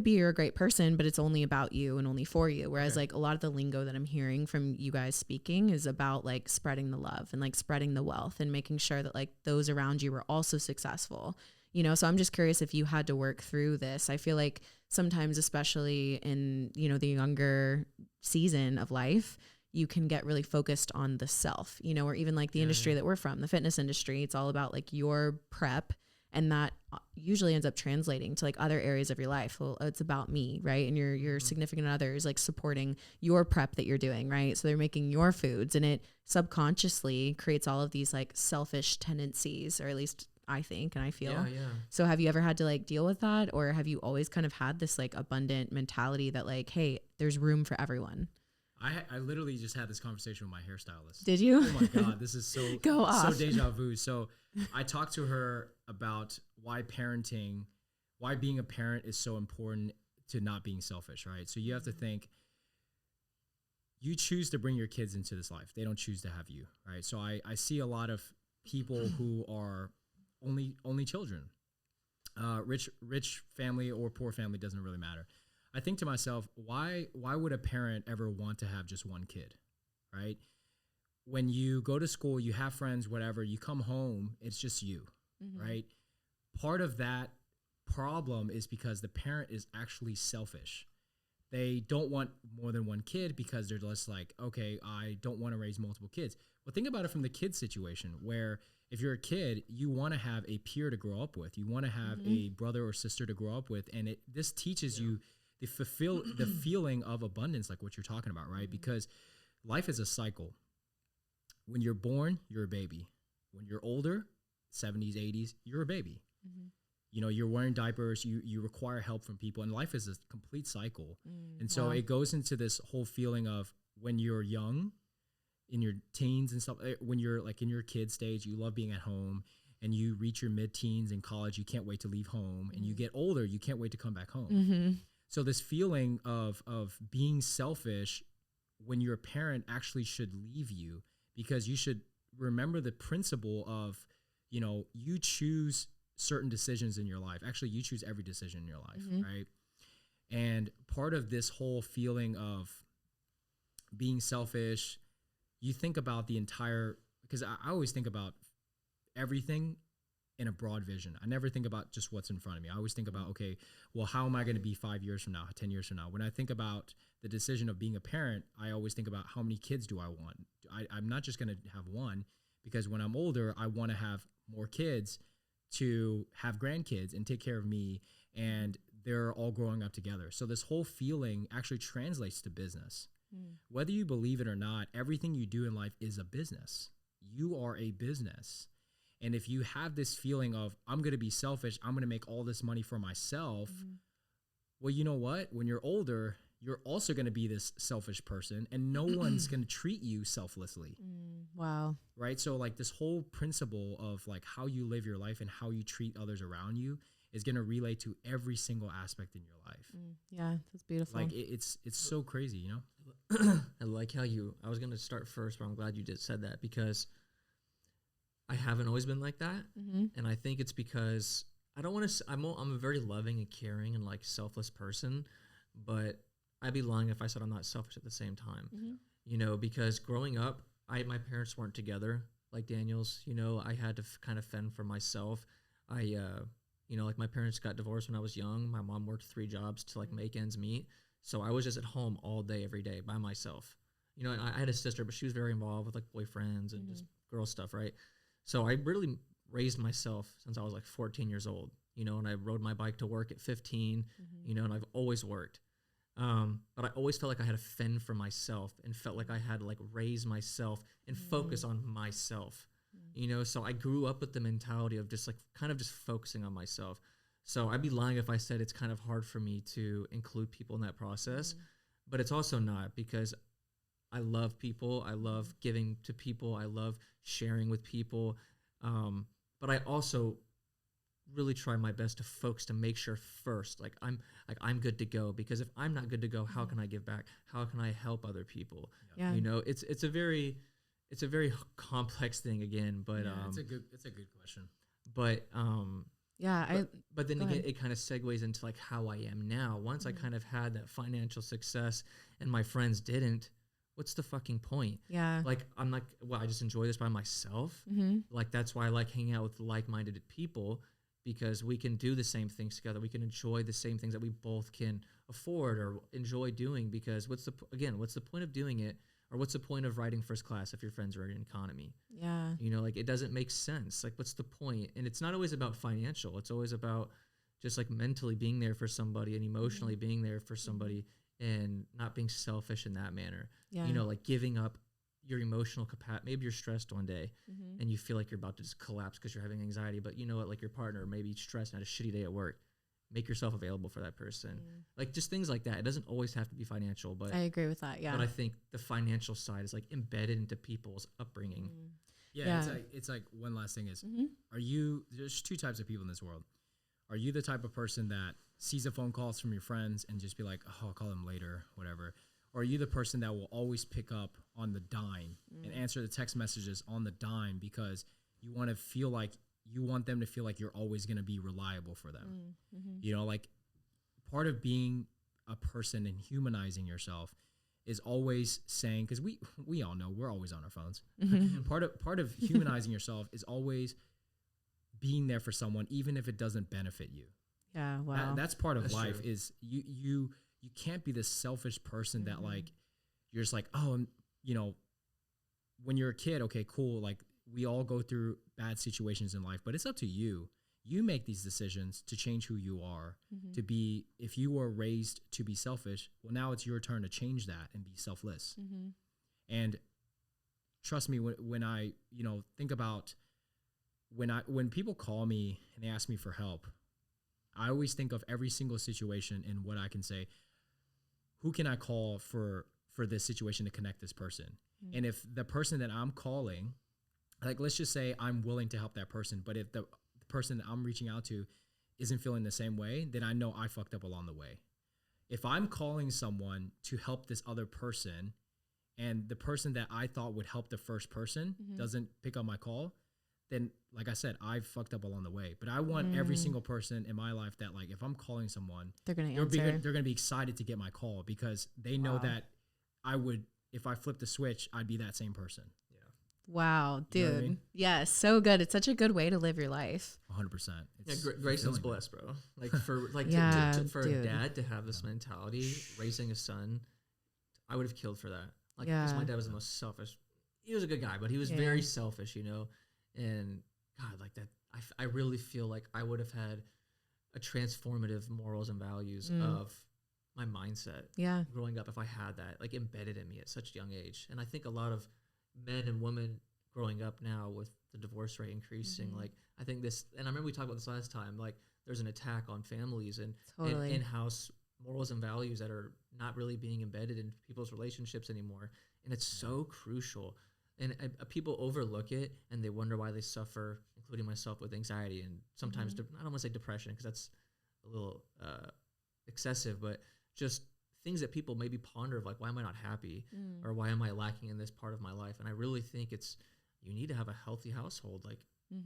be you're a great person, but it's only about you and only for you. Whereas like a lot of the lingo that I'm hearing from you guys speaking is about like spreading the love and like spreading the wealth and making sure that like those around you are also successful. You know, so I'm just curious if you had to work through this. I feel like sometimes, especially in, you know, the younger season of life, you can get really focused on the self, you know, or even like the industry that we're from, the fitness industry. It's all about like your prep, and that usually ends up translating to like other areas of your life. Well, it's about me, right? And your significant other is like supporting your prep that you're doing, right? So they're making your foods, and it subconsciously creates all of these like selfish tendencies, or at least I think, and I feel. Yeah. So have you ever had to like deal with that, or have you always kind of had this like abundant mentality that like, hey, there's room for everyone? I literally just had this conversation with my hairstylist. Did you? Oh my God, this is so Go off. so deja vu. So I talked to her about why being a parent is so important to not being selfish, right? So you have to think, you choose to bring your kids into this life. They don't choose to have you, right? So I see a lot of people who are only children, rich family or poor family, doesn't really matter. I think to myself, why would a parent ever want to have just one kid, right? When you go to school, you have friends, whatever, you come home, it's just you, right? Part of that problem is because the parent is actually selfish. They don't want more than one kid because they're just like, okay, I don't want to raise multiple kids. Well, think about it from the kid situation, where if you're a kid, you want to have a peer to grow up with. You want to have a brother or sister to grow up with. And this teaches you the feeling of abundance, like what you're talking about, right? Because life is a cycle. When you're born, you're a baby. When you're older, 70s, 80s, you're a baby. You know, you're wearing diapers, you require help from people, and life is a complete cycle. And so it goes into this whole feeling of when you're young, in your teens and stuff, when you're like in your kid stage, you love being at home, and you reach your mid-teens in college, you can't wait to leave home, and you get older, you can't wait to come back home. So this feeling of being selfish when you're a parent actually should leave you, because you should remember the principle of, you know, you choose certain decisions in your life. Actually, you choose every decision in your life, right? And part of this whole feeling of being selfish, you think about the entire, because I always think about everything in a broad vision. I never think about just what's in front of me. I always think about, okay, well, how am I going to be 5 years from now, 10 years from now? When I think about the decision of being a parent, I always think about how many kids do I want? I'm not just going to have one, because when I'm older, I want to have more kids to have grandkids and take care of me, and they're all growing up together. So this whole feeling actually translates to business. Whether you believe it or not, everything you do in life is a business. You are a business. And if you have this feeling of, I'm going to be selfish, I'm going to make all this money for myself, well, you know what? When you're older, you're also going to be this selfish person, and no one's going to treat you selflessly. Wow. Right? So like this whole principle of like how you live your life and how you treat others around you is going to relate to every single aspect in your life. Yeah, that's beautiful. Like it's so crazy, you know? I like how I was going to start first, but I'm glad you said that, because I haven't always been like that. And I think it's because I don't want to, I'm a very loving and caring and like selfless person, but I'd be lying if I said I'm not selfish at the same time, you know, because growing up, my parents weren't together like Daniel's, you know. I had to kind of fend for myself. You know, like my parents got divorced when I was young. My mom worked 3 jobs to like make ends meet. So I was just at home all day, every day by myself. You know, and I had a sister, but she was very involved with like boyfriends and just girl stuff, right? So I really raised myself since I was like 14 years old, you know, and I rode my bike to work at 15, you know, and I've always worked. But I always felt like I had to fend for myself and felt like I had to like raise myself and focus on myself, you know? So I grew up with the mentality of just like kind of just focusing on myself. So I'd be lying if I said it's kind of hard for me to include people in that process, but it's also not, because I love people. I love giving to people. I love sharing with people. But I also really try my best to focus to make sure first, like I'm good to go, because if I'm not good to go, how can I give back? How can I help other people? Yeah. You know, it's a very complex thing again, but it's a good question. But Yeah. but then Go again, ahead. it kind of segues into like how I am now. Once I kind of had that financial success and my friends didn't, what's the fucking point? Yeah. Like, I'm like, well, I just enjoy this by myself. Like, that's why I like hanging out with like-minded people, because we can do the same things together. We can enjoy the same things that we both can afford or enjoy doing, because what's the point of doing it? Or what's the point of riding first class if your friends are in economy? Yeah. You know, like, it doesn't make sense. Like, what's the point? And it's not always about financial. It's always about just like mentally being there for somebody and emotionally being there for somebody, and not being selfish in that manner. Yeah. You know, like giving up your emotional capacity. Maybe you're stressed one day and you feel like you're about to just collapse because you're having anxiety, but you know what, like your partner may be stressed and had a shitty day at work. Make yourself available for that person. Like just things like that. It doesn't always have to be financial, but I agree with that. Yeah. but I think the financial side is like embedded into people's upbringing. Yeah. It's like one last thing is, there's 2 types of people in this world. Are you the type of person that sees the phone calls from your friends and just be like, oh, I'll call them later, whatever? Or are you the person that will always pick up on the dime and answer the text messages on the dime, because you want them to feel like you're always going to be reliable for them? You know, like part of being a person and humanizing yourself is always saying, because we all know we're always on our phones. Part of humanizing yourself is always being there for someone, even if it doesn't benefit you. Yeah. Wow. That's part of That's life. true. Is you can't be this selfish person that like you're just like, oh, you know, when you're a kid, okay, cool, like we all go through bad situations in life, but it's up to you. You make these decisions to change who you are, to be, if you were raised to be selfish, well, now it's your turn to change that and be selfless. And trust me, when I, you know, think about when people call me and they ask me for help, I always think of every single situation and what I can say, who can I call for this situation to connect this person? And if the person that I'm calling, like, let's just say I'm willing to help that person, but if the person that I'm reaching out to isn't feeling the same way, then I know I fucked up along the way. If I'm calling someone to help this other person and the person that I thought would help the first person doesn't pick up my call, then like I said, I've fucked up along the way. But I want every single person in my life that, like, if I'm calling someone, They're going to answer. They're going to be excited to get my call, because they know that I would, if I flipped the switch, I'd be that same person. Wow, dude. You know what I mean? Yes, so good. It's such a good way to live your life. 100%. Yeah, grace is bliss, bro. Like for for a dude. dad to have this mentality, raising a son, I would have killed for that. Like, Yeah. because my dad was the most selfish. He was a good guy, but he was very selfish, you know. And God, like that, I really feel like I would have had a transformative morals and values of my mindset. Yeah. Growing up, if I had that like embedded in me at such a young age. And I think a lot of men and women growing up now with the divorce rate increasing, like I think this, and I remember we talked about this last time, like there's an attack on families and in-house morals and values that are not really being embedded in people's relationships anymore. And it's so crucial. And people overlook it and they wonder why they suffer, including myself, with anxiety and sometimes, I don't want to say depression because that's a little excessive, but just things that people maybe ponder of like, why am I not happy or why am I lacking in this part of my life? And I really think you need to have a healthy household, like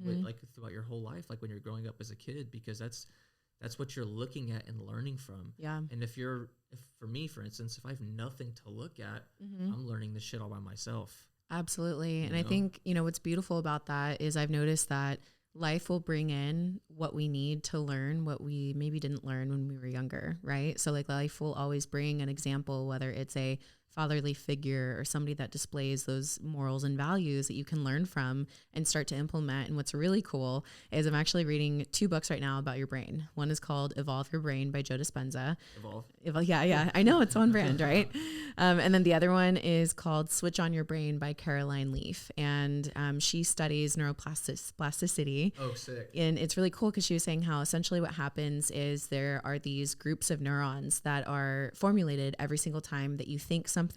like throughout your whole life, like when you're growing up as a kid, because that's what you're looking at and learning from. Yeah. And if for me, for instance, if I have nothing to look at, I'm learning this shit all by myself. Absolutely. And I think, what's beautiful about that is I've noticed that life will bring in what we need to learn what we maybe didn't learn when we were younger, right? So like life will always bring an example, whether it's a fatherly figure or somebody that displays those morals and values that you can learn from and start to implement. And what's really cool is I'm actually reading 2 books right now about your brain. One is called Evolve Your Brain by Joe Dispenza. Evolve. Yeah. I know it's on brand, right? And then the other one is called Switch on Your Brain by Caroline Leaf. And she studies neuroplasticity. Oh, sick. And it's really cool because she was saying how essentially what happens is there are these groups of neurons that are formulated every single time that you think something.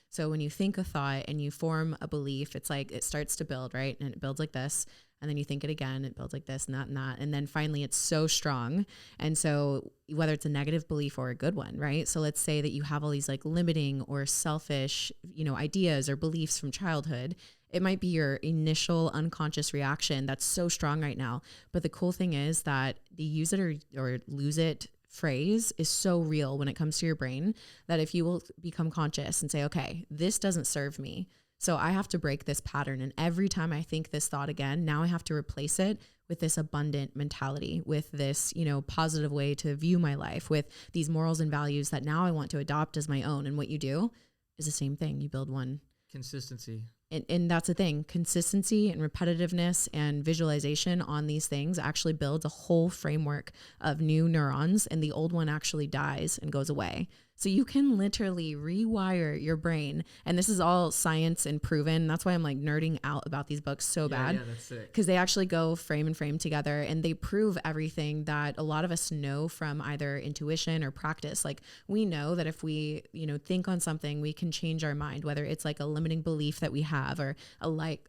So when you think a thought and you form a belief, it's like it starts to build, right? And it builds like this. And then you think it again, it builds like this and that and that. And then finally it's so strong. And so whether it's a negative belief or a good one, right? So let's say that you have all these like limiting or selfish, ideas or beliefs from childhood. It might be your initial unconscious reaction that's so strong right now. But the cool thing is that the use it or lose it phrase is so real when it comes to your brain that if you will become conscious and say, okay, this doesn't serve me, so I have to break this pattern. And every time I think this thought again, now I have to replace it with this abundant mentality, with this, positive way to view my life, with these morals and values that now I want to adopt as my own. And what you do is the same thing. You build one. Consistency. And that's the thing, consistency and repetitiveness and visualization on these things actually builds a whole framework of new neurons, and the old one actually dies and goes away. So you can literally rewire your brain. And this is all science and proven. That's why I'm like nerding out about these books so bad. Yeah, that's sick. Because they actually go frame and frame together and they prove everything that a lot of us know from either intuition or practice. Like we know that if we, think on something, we can change our mind, whether it's like a limiting belief that we have or a lack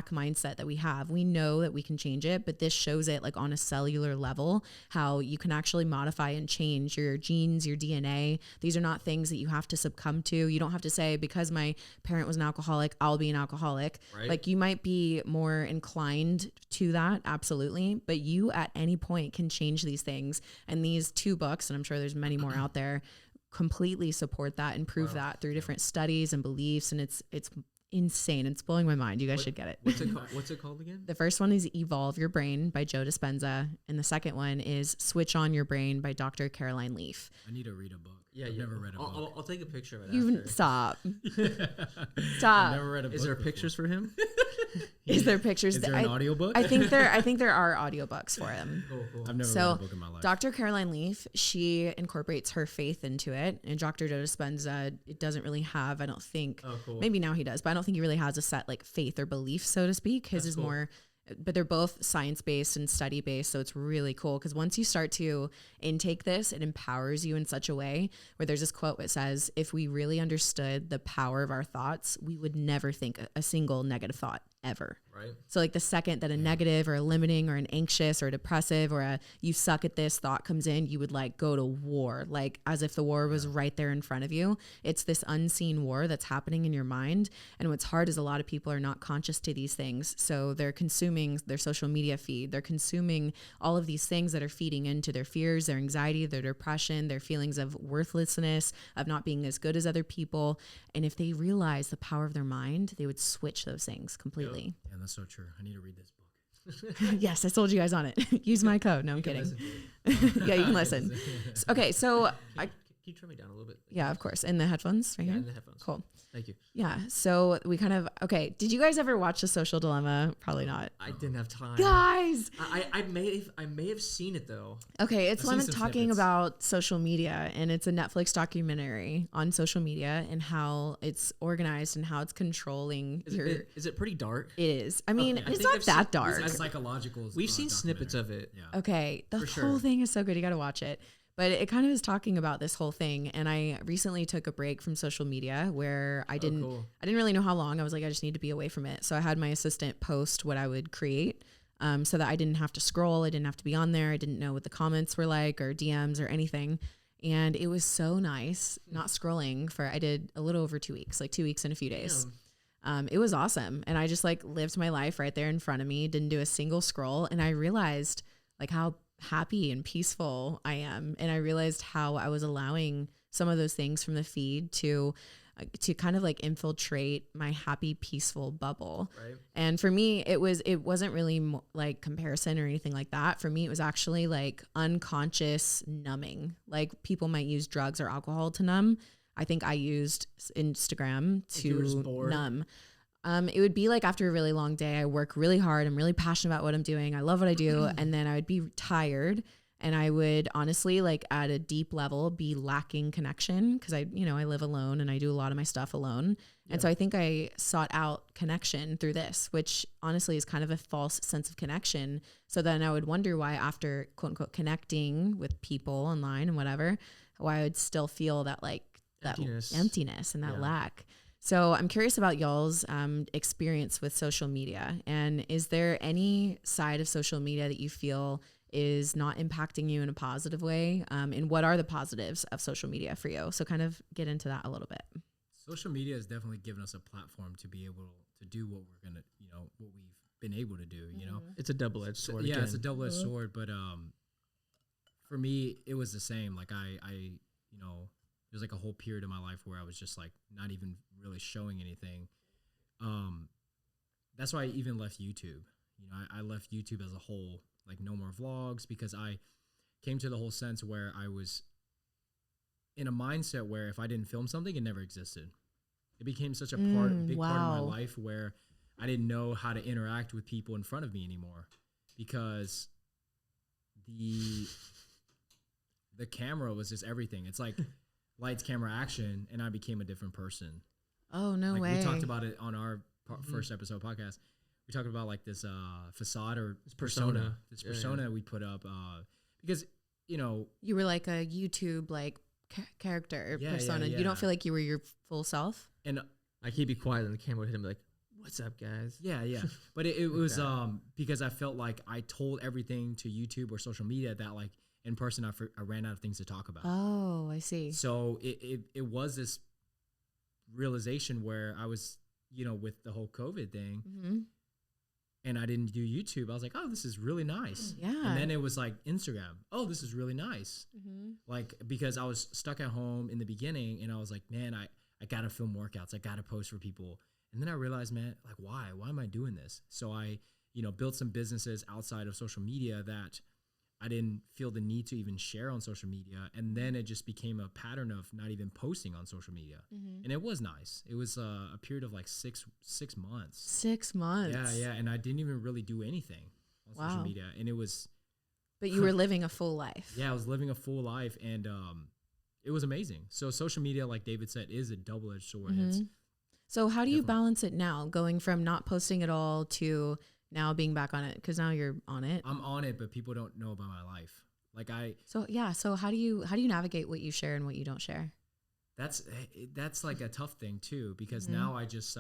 mindset that we have. We know that we can change it, but this shows it like on a cellular level, how you can actually modify and change your genes, your DNA. These are not things that you have to succumb to. You don't have to say, because my parent was an alcoholic, I'll be an alcoholic. Right. Like you might be more inclined to that. Absolutely. But you at any point can change these things. And these 2 books, and I'm sure there's many more out there, completely support that and prove that through different studies and beliefs. And it's insane. It's blowing my mind. You guys should get it. What's it called again? The first one is Evolve Your Brain by Joe Dispenza. And the second one is Switch on Your Brain by Dr. Caroline Leaf. I need to read a book. Yeah, I've never read a book. I'll take a picture of it after. Stop. I've never read a book. Is there pictures for him? Is there pictures? Is there an audiobook? I think there are audiobooks for him. Cool. I've never read a book in my life. Dr. Caroline Leaf, she incorporates her faith into it. And Dr. Joe Dispenza, it doesn't really have, I don't think, maybe now he does, but I don't think he really has a set like faith or belief, so to speak. His is more, but they're both science-based and study-based. So it's really cool because once you start to intake this, it empowers you in such a way where there's this quote that says, if we really understood the power of our thoughts, we would never think a single negative thought ever. Right. So like the second that a negative or a limiting or an anxious or a depressive or a you suck at this thought comes in, you would like go to war, like as if the war was right there in front of you. It's this unseen war that's happening in your mind. And what's hard is a lot of people are not conscious to these things. So they're consuming their social media feed. They're consuming all of these things that are feeding into their fears, their anxiety, their depression, their feelings of worthlessness, of not being as good as other people. And if they realize the power of their mind, they would switch those things completely. daily. Yeah, that's so true. I need to read this book. Yes, I sold you guys on it. Use my code. No, I'm kidding. Yeah, you can listen. Okay, so Can you turn me down a little bit? yeah, of course. In the headphones right Yeah, here? in the headphones. Cool. Thank you. Yeah, so we kind of, okay, did you guys ever watch The Social Dilemma? Probably not. I didn't have time. Guys! I may have seen it though. Okay, it's I've one seen some talking snippets. about social media, and it's a Netflix documentary on social media and how it's organized and how it's controlling Is it pretty dark? It is. I mean, Okay, I it's think not I've that seen- dark. It's psychological. We've seen snippets of it. Yeah. Okay, the For whole sure. thing is so good. You got to watch it. But it kind of is talking about this whole thing. And I recently took a break from social media where I didn't really know how long. I was like, I just need to be away from it. So I had my assistant post what I would create, so that I didn't have to scroll. I didn't have to be on there. I didn't know what the comments were like or DMs or anything. And it was so nice not scrolling I did a little over 2 weeks, like 2 weeks and a few days. It was awesome. And I just like lived my life right there in front of me, didn't do a single scroll. And I realized like how happy and peaceful I am. And I realized how I was allowing some of those things from the feed to kind of like infiltrate my happy, peaceful bubble. Right. And for me, it wasn't really like comparison or anything like that. For me, it was actually like unconscious numbing. Like people might use drugs or alcohol to numb. I think I used Instagram you were just to bored? numb. It would be like after a really long day, I work really hard. I'm really passionate about what I'm doing. I love what I do. And then I would be tired and I would honestly like at a deep level be lacking connection because I live alone and I do a lot of my stuff alone. And so I think I sought out connection through this, which honestly is kind of a false sense of connection. So then I would wonder why after quote unquote connecting with people online and whatever, why I would still feel that like that emptiness and that lack. So I'm curious about y'all's experience with social media. And is there any side of social media that you feel is not impacting you in a positive way? And what are the positives of social media for you? So kind of get into that a little bit. Social media has definitely given us a platform to be able to do what we're gonna, what we've been able to do. It's a double-edged sword. Yeah, again. it's a double-edged sword. But for me, it was the same. Like there's like a whole period of my life where I was just like not even really showing anything. That's why I even left YouTube. I left YouTube as a whole, like no more vlogs, because I came to the whole sense where I was in a mindset where if I didn't film something, it never existed. It became such a big part of my life where I didn't know how to interact with people in front of me anymore because the camera was just everything. It's like lights, camera, action, and I became a different person. Oh, no like way. We talked about it on our first episode podcast. We talked about like this facade or persona. This persona we put up because, you were like a YouTube like character persona. Yeah. You don't feel like you were your full self? And like he'd be quiet and the camera would hit him like, "What's up, guys?" Yeah. But it was because I felt like I told everything to YouTube or social media that like in person I ran out of things to talk about. Oh, I see. So it was this realization where I was, with the whole COVID thing and I didn't do YouTube. I was like, oh, this is really nice. Yeah. And then it was like Instagram. Oh, this is really nice. Like, because I was stuck at home in the beginning and I was like, man, I got to film workouts. I got to post for people. And then I realized, man, like, why am I doing this? So I, built some businesses outside of social media that I didn't feel the need to even share on social media. And then it just became a pattern of not even posting on social media. And it was nice. It was a period of like 6 months. 6 months. Yeah. And I didn't even really do anything on social media. And it was... But you were living a full life. Yeah, I was living a full life. And it was amazing. So social media, like David said, is a double-edged sword. So how do you balance it now, going from not posting at all to... now being back on it, because now you're on it. I'm on it, but people don't know about my life. Like So how do you navigate what you share and what you don't share? That's like a tough thing too, because now I just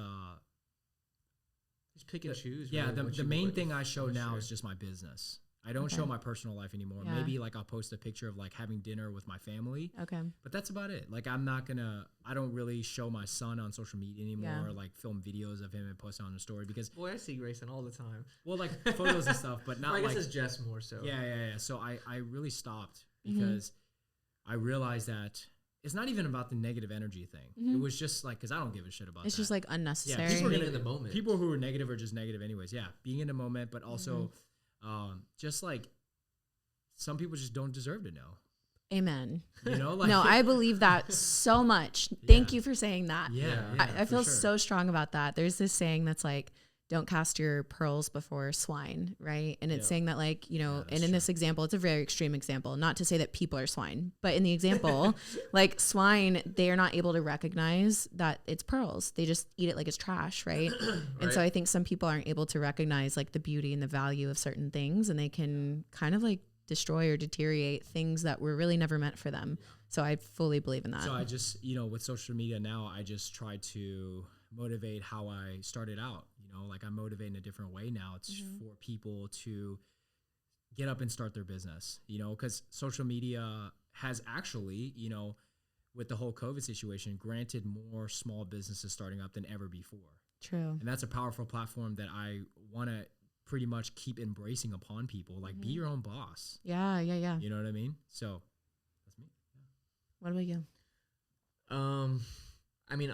pick and choose. Yeah, really the main thing I show now is just my business. I don't show my personal life anymore. Yeah. Maybe like I'll post a picture of like having dinner with my family. Okay. But that's about it. Like I don't really show my son on social media anymore, or like film videos of him and post it on the story because boy, I see Grayson all the time. Well, like photos and stuff, but not I guess like it's Jess more so. Yeah. So I really stopped because I realized that it's not even about the negative energy thing. It was just like, because I don't give a shit about It's that. just like unnecessary. People being in the moment. People who are negative are just negative anyways. Yeah, being in the moment, but also just like some people just don't deserve to know. Amen. You know, like No, I believe that so much. Thank you for saying that. I feel so strong about that. There's this saying that's like, don't cast your pearls before swine, right? And it's saying that like, you know, and in this example, it's a very extreme example, not to say that people are swine, but in the example, like swine, they are not able to recognize that it's pearls. They just eat it like it's trash, right? And so I think some people aren't able to recognize like the beauty and the value of certain things, and they can kind of like destroy or deteriorate things that were really never meant for them. So I fully believe in that. So I just, you know, with social media now, I just try to motivate how I started out. You know, like I motivate in a different way now. It's for people to get up and start their business, you know, because social media has actually, you know, with the whole COVID situation, granted more small businesses starting up than ever before. True. And that's a powerful platform that I want to pretty much keep embracing upon people. Like be your own boss. Yeah. You know what I mean? So that's me. What about you? I mean,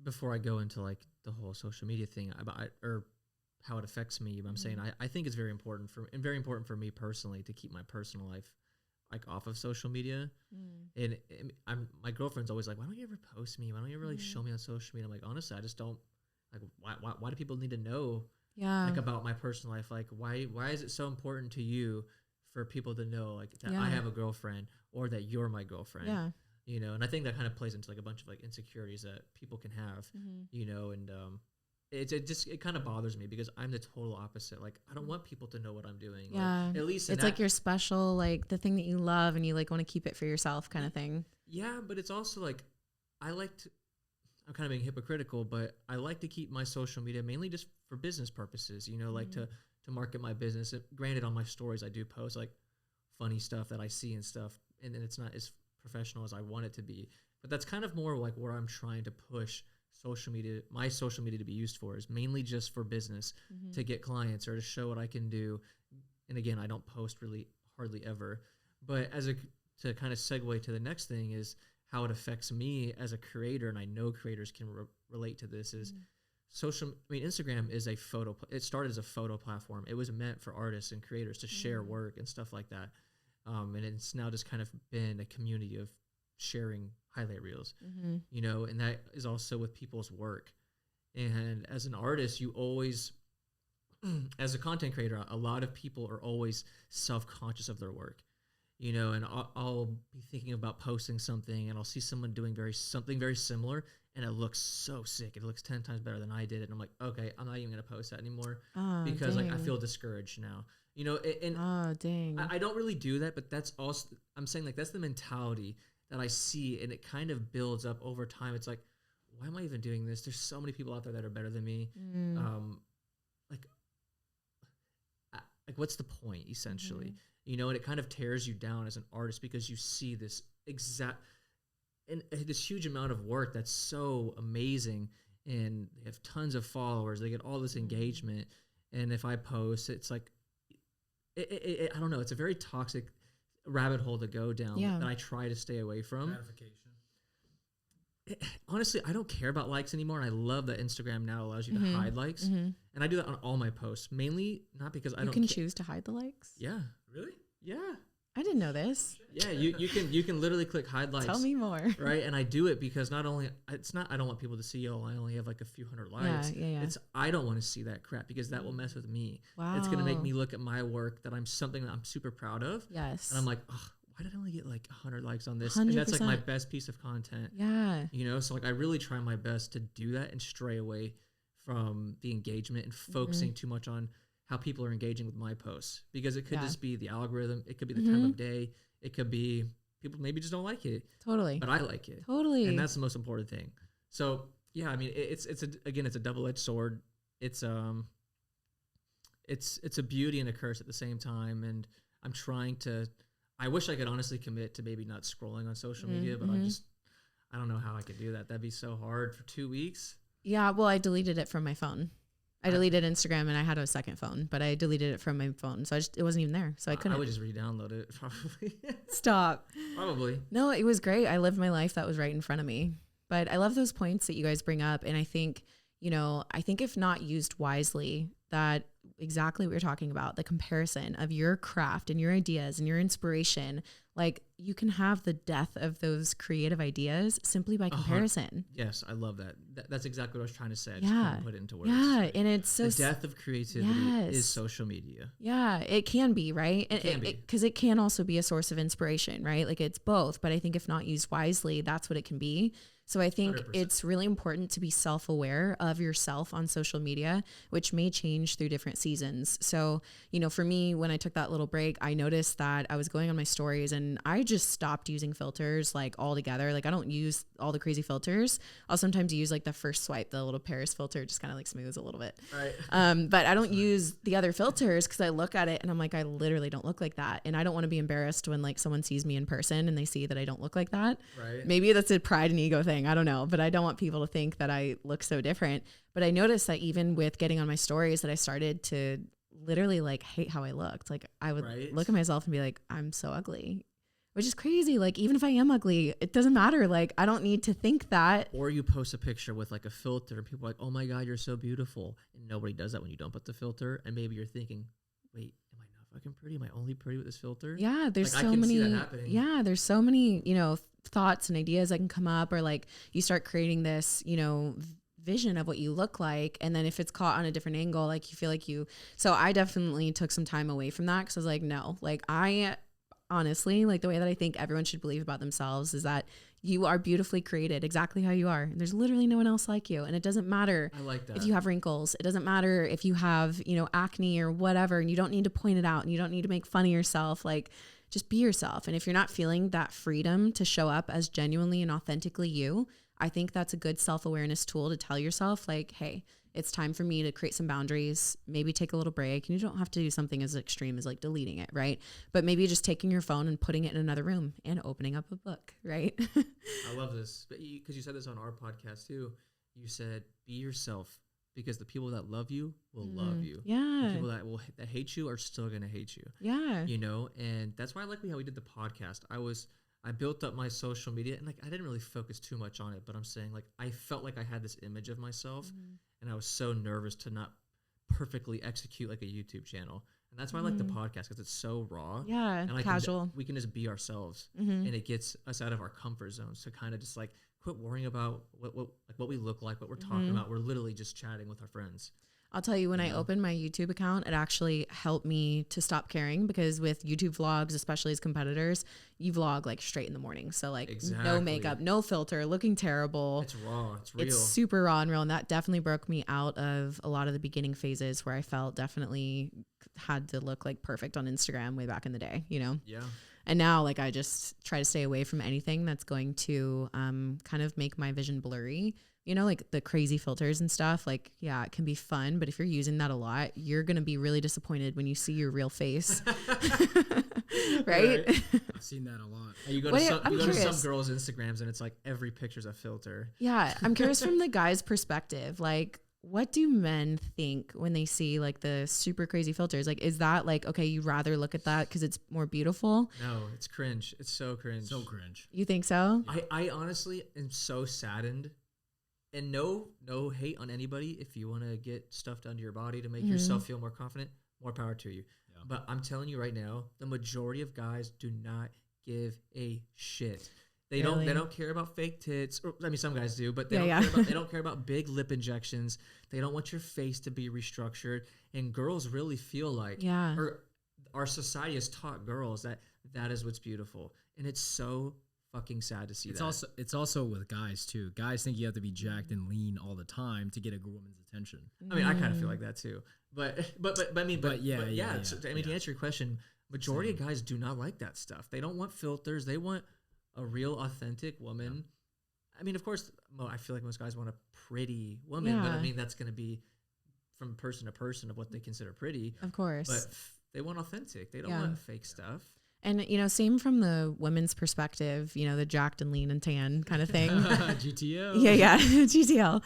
before I go into like the whole social media thing or how it affects me, I'm saying I think it's very important for me personally to keep my personal life like off of social media. And my girlfriend's always like, why don't you ever post me? Why don't you ever like show me on social media? I'm like, honestly, I just don't like, why do people need to know like about my personal life? Like why is it so important to you for people to know like that I have a girlfriend or that you're my girlfriend? Yeah. You know, and I think that kind of plays into like a bunch of like insecurities that people can have, you know, and it kind of bothers me because I'm the total opposite. Like I don't want people to know what I'm doing. Yeah. Like, at least it's like your special, like the thing that you love and you like want to keep it for yourself kind of thing. Yeah. But it's also like, I'm kind of being hypocritical, but I like to keep my social media mainly just for business purposes, you know, like to market my business. Granted, on my stories, I do post like funny stuff that I see and stuff. And then it's not as professional as I want it to be, but that's kind of more like where I'm trying to push my social media to be used for is mainly just for business, to get clients or to show what I can do. And again, I don't post really hardly ever, but to kind of segue to the next thing is how it affects me as a creator. And I know creators can relate to this is Instagram is it started as a photo platform. It was meant for artists and creators to share work and stuff like that. And it's now just kind of been a community of sharing highlight reels, you know, and that is also with people's work. And as an artist, you always, as a content creator, a lot of people are always self-conscious of their work, you know, and I'll be thinking about posting something and I'll see someone doing something very similar and it looks so sick. It looks 10 times better than I did. And I'm like, okay, I'm not even going to post that anymore because like I feel discouraged now. You know, and I don't really do that, but that's also, I'm saying like, that's the mentality that I see, and it kind of builds up over time. It's like, why am I even doing this? There's so many people out there that are better than me. Like what's the point essentially? You know, and it kind of tears you down as an artist because you see this this huge amount of work that's so amazing, and they have tons of followers. They get all this engagement, and if I post, it's like, I don't know. It's a very toxic rabbit hole to go down that I try to stay away from. Gratification. Honestly, I don't care about likes anymore, and I love that Instagram now allows you to hide likes, and I do that on all my posts. Mainly not because I don't. You can choose to hide the likes. Yeah. Really? Yeah. I didn't know this. Yeah, you can literally click hide likes. Tell me more. Right, and I do it because not only it's not I don't want people to see, oh, I only have like a few hundred likes. Yeah. It's I don't want to see that crap because that will mess with me. Wow. It's gonna make me look at my work that I'm super proud of. Yes. And I'm like, oh, why did I only get like 100 likes on this? 100%. And that's like my best piece of content. Yeah. You know, so like I really try my best to do that and stray away from the engagement and focusing too much on how people are engaging with my posts, because it could just be the algorithm. It could be the time of day. It could be people maybe just don't like it. Totally. But I like it. Totally. And that's the most important thing. So yeah, I mean, it's a double-edged sword. It's a beauty and a curse at the same time. And I'm trying to, I wish I could honestly commit to maybe not scrolling on social media, but I don't know how I could do that. That'd be so hard for 2 weeks. Yeah. Well, I deleted it from my phone. I deleted Instagram and I had a second phone, but I deleted it from my phone. So it wasn't even there. So I couldn't. I would just re-download it probably. Stop. Probably. No, it was great. I lived my life that was right in front of me. But I love those points that you guys bring up. And I think, I think if not used wisely, that exactly what you're talking about, the comparison of your craft and your ideas and your inspiration, like you can have the death of those creative ideas simply by comparison. Yes, I love that. That's exactly what I was trying to say. I just couldn't put it into words. Yeah, and it's so... The death of creativity is social media. Yeah, it can be, right? It can be. Because it can also be a source of inspiration, right? Like it's both, but I think if not used wisely, that's what it can be. So I think 100%. It's really important to be self-aware of yourself on social media, which may change through different seasons. So, for me, when I took that little break, I noticed that I was going on my stories and I just stopped using filters like altogether. Like I don't use all the crazy filters. I'll sometimes use like the first swipe, the little Paris filter, just kind of like smooths a little bit. Right. But I don't use the other filters because I look at it and I'm like, I literally don't look like that. And I don't want to be embarrassed when like someone sees me in person and they see that I don't look like that. Right. Maybe that's a pride and ego thing. I don't know, but I don't want people to think that I look so different. But I noticed that even with getting on my stories that I started to literally like hate how I looked. Like I would look at myself and be like, I'm so ugly, which is crazy. Like even if I am ugly, it doesn't matter. Like I don't need to think that. Or you post a picture with like a filter and people are like, oh my God, you're so beautiful. And nobody does that when you don't put the filter. And maybe you're thinking, wait, am I not fucking pretty? Am I only pretty with this filter? Yeah, there's so many. Yeah, there's so many, thoughts and ideas that can come up, or like you start creating this, vision of what you look like. And then if it's caught on a different angle, like you feel like so I definitely took some time away from that. Cause I was like, no, like I honestly, like the way that I think everyone should believe about themselves is that you are beautifully created exactly how you are. And there's literally no one else like you. And it doesn't matter if you have wrinkles. It doesn't matter if you have, acne or whatever, and you don't need to point it out and you don't need to make fun of yourself. Like just be yourself. And if you're not feeling that freedom to show up as genuinely and authentically you, I think that's a good self-awareness tool to tell yourself like, hey, it's time for me to create some boundaries, maybe take a little break. And you don't have to do something as extreme as like deleting it, right? But maybe just taking your phone and putting it in another room and opening up a book, right? I love this. Because you said this on our podcast too. You said, be yourself, because the people that love you will love you. Yeah. The people that hate you are still going to hate you. Yeah. And that's why I like how we did the podcast. I built up my social media and like I didn't really focus too much on it, but I'm saying like I felt like I had this image of myself and I was so nervous to not perfectly execute like a YouTube channel. And that's why I like the podcast, because it's so raw. Yeah, and casual. We can just be ourselves, and it gets us out of our comfort zones to kind of just like quit worrying about what we look like, what we're talking about. We're literally just chatting with our friends. I'll tell you, when I opened my YouTube account, it actually helped me to stop caring, because with YouTube vlogs, especially as competitors, you vlog like straight in the morning. So like no makeup, no filter, looking terrible. It's raw. It's real. It's super raw and real. And that definitely broke me out of a lot of the beginning phases where I felt definitely had to look like perfect on Instagram way back in the day, Yeah. And now like I just try to stay away from anything that's going to kind of make my vision blurry. Like the crazy filters and stuff, like, yeah, it can be fun, but if you're using that a lot, you're going to be really disappointed when you see your real face. Right? I've seen that a lot. You go to some girls' Instagrams and it's like every picture's a filter. Yeah. I'm curious from the guy's perspective, like, what do men think when they see like the super crazy filters? Like, is that like, okay, you rather look at that because it's more beautiful? No, it's cringe. It's so cringe. So cringe. You think so? I honestly am so saddened. And no hate on anybody. If you want to get stuff done to your body to make yourself feel more confident, more power to you. Yeah. But I'm telling you right now, the majority of guys do not give a shit. They don't care about fake tits. Or, I mean, some guys do, but they don't care about big lip injections. They don't want your face to be restructured. And girls really feel like, or our society has taught girls that is what's beautiful, and it's so fucking sad to see that. It's also with guys too. Guys think you have to be jacked and lean all the time to get a woman's attention. I mean, I kind of feel like that too. But I mean, to answer your question, majority of guys do not like that stuff. They don't want filters. They want a real, authentic woman. Yeah. I mean, of course, I feel like most guys want a pretty woman, but I mean, that's going to be from person to person of what they consider pretty. Of course. But they want authentic. They don't want fake stuff. And, same from the women's perspective, the jacked and lean and tan kind of thing. GTL. Yeah, GTL.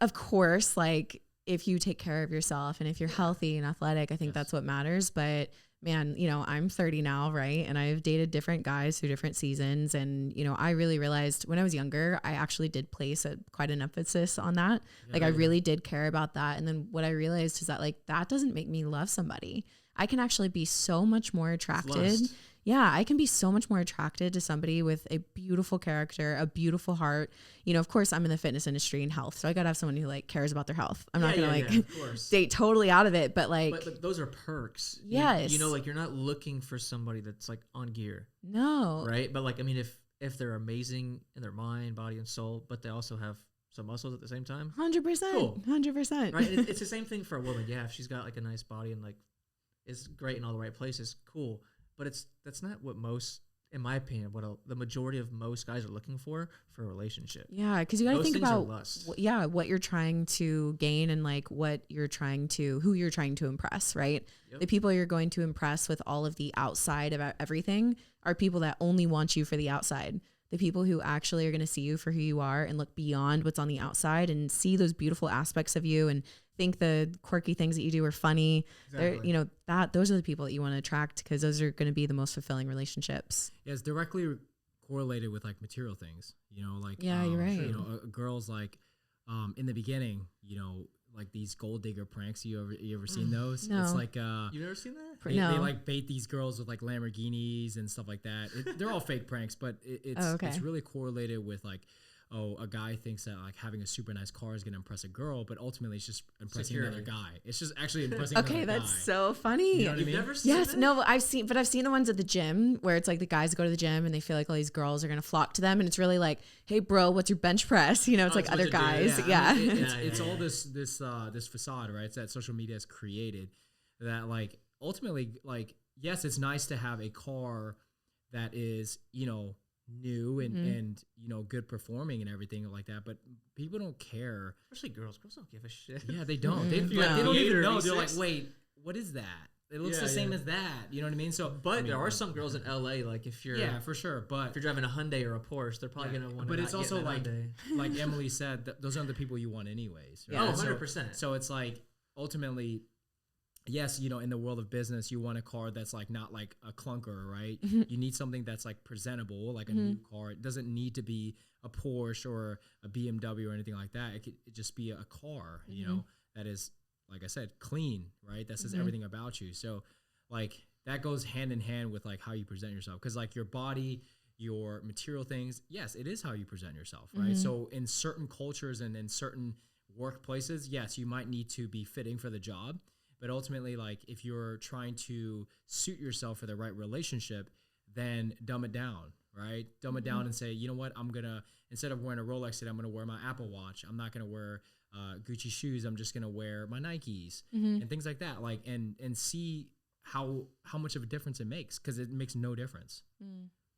Of course, like, if you take care of yourself and if you're healthy and athletic, I think that's what matters. But man, you know, I'm 30 now, right? And I've dated different guys through different seasons. And, you know, I really realized when I was younger, I actually did place quite an emphasis on that. Like I really did care about that. And then what I realized is that like, that doesn't make me love somebody. I can actually be so much more attracted. Yeah, I can be so much more attracted to somebody with a beautiful character, a beautiful heart. You know, of course, I'm in the fitness industry and health, so I gotta have someone who like cares about their health. I'm not gonna date totally out of it, but like, but those are perks. Yes, you know, like you're not looking for somebody that's like on gear. No, right? But like, I mean, if they're amazing in their mind, body, and soul, but they also have some muscles at the same time, 100%, cool. 100%. Right? It's the same thing for a woman. Yeah, if she's got like a nice body and like is great in all the right places, cool. But that's not what most, in my opinion, the majority of most guys are looking for a relationship. Yeah, because you got to think about what you're trying to gain and like who you're trying to impress, right? Yep. The people you're going to impress with all of the outside about everything are people that only want you for the outside. The people who actually are going to see you for who you are and look beyond what's on the outside and see those beautiful aspects of you and think the quirky things that you do are funny. Exactly. You know, those are the people that you want to attract because those are going to be the most fulfilling relationships. Yeah, it's directly correlated with like material things, you know, like, yeah, you're right. You know, girls like, in the beginning, you know, like these gold digger pranks. You ever seen those? No. It's like, you never seen that? They like bait these girls with like Lamborghinis and stuff like that. They're all fake pranks, but it's really correlated with like, a guy thinks that like having a super nice car is going to impress a girl, but ultimately it's just impressing another guy. It's just actually impressing another guy. Okay, that's so funny. You know what I mean? Never seen that? No, I've seen the ones at the gym where it's like the guys go to the gym and they feel like all these girls are going to flock to them. And it's really like, hey bro, what's your bench press? You know, it's like other guys. Yeah. I mean, it's all this facade, right? It's that social media has created that like ultimately like, yes, it's nice to have a car that is, you know, new and you know, good performing and everything like that, but people don't care, especially girls don't give a shit. Yeah, they don't. They don't even know. They're like, wait, what is that? It looks the same as that. You know what I mean? So, but there are some girls in LA, like if you're for sure. But if you're driving a Hyundai or a Porsche, they're probably gonna want to. But it's also like Emily said, those aren't the people you want anyways. Right? Yeah, 100%. So it's like ultimately, yes, you know, in the world of business, you want a car that's like not like a clunker, right? You need something that's like presentable, like a new car. It doesn't need to be a Porsche or a BMW or anything like that. It could just be a car, you know, that is, like I said, clean, right? That says everything about you. So like that goes hand in hand with like how you present yourself. Cause like your body, your material things, yes, it is how you present yourself, right? So in certain cultures and in certain workplaces, yes, you might need to be fitting for the job. But ultimately, like if you're trying to suit yourself for the right relationship, then dumb it down, right? Dumb it down and say, you know what, instead of wearing a Rolex today, I'm gonna wear my Apple Watch. I'm not gonna wear Gucci shoes. I'm just gonna wear my Nikes and things like that. Like and see how much of a difference it makes, because it makes no difference.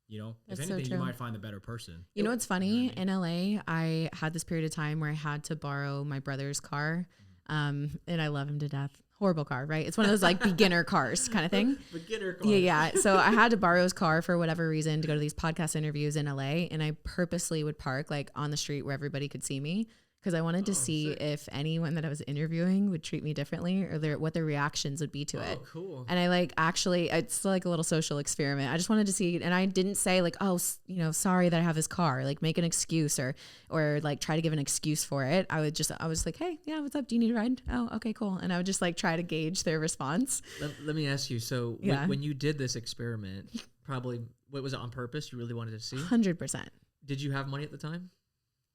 You know, That's if anything, so you might find the better person. You know what's funny? In LA, I had this period of time where I had to borrow my brother's car, and I love him to death. Horrible car, right? It's one of those like beginner cars kind of thing. Beginner car. Yeah. So I had to borrow his car for whatever reason to go to these podcast interviews in LA. And I purposely would park like on the street where everybody could see me, because I wanted to see if anyone that I was interviewing would treat me differently or what their reactions would be to it. Oh, cool. And I like, actually, it's like a little social experiment. I just wanted to see, and I didn't say like, oh, you know, sorry that I have his car, like make an excuse or like try to give an excuse for it. I was like, hey, yeah, what's up? Do you need a ride? Oh, okay, cool. And I would just like try to gauge their response. Let me ask you. So when you did this experiment, probably, what was it on purpose? You really wanted to see? 100%. Did you have money at the time?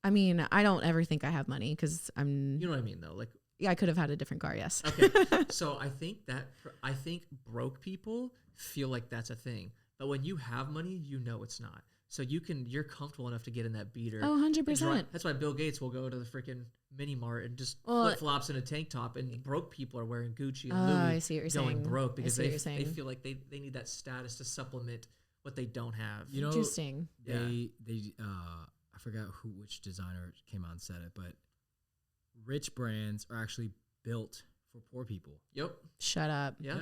I mean, I don't ever think I have money because I'm... You know what I mean, though? Like, yeah, I could have had a different car, yes. Okay. So I think broke people feel like that's a thing. But when you have money, you know it's not. So you're comfortable enough to get in that beater. Oh, 100%. That's why Bill Gates will go to the freaking mini mart and just flip-flops in a tank top, and broke people are wearing Gucci and Louis I see what you're going saying. broke because they feel like they need that status to supplement what they don't have. You know, interesting. They I forgot which designer came out and said it, but rich brands are actually built for poor people. Yep. Shut up. Yeah.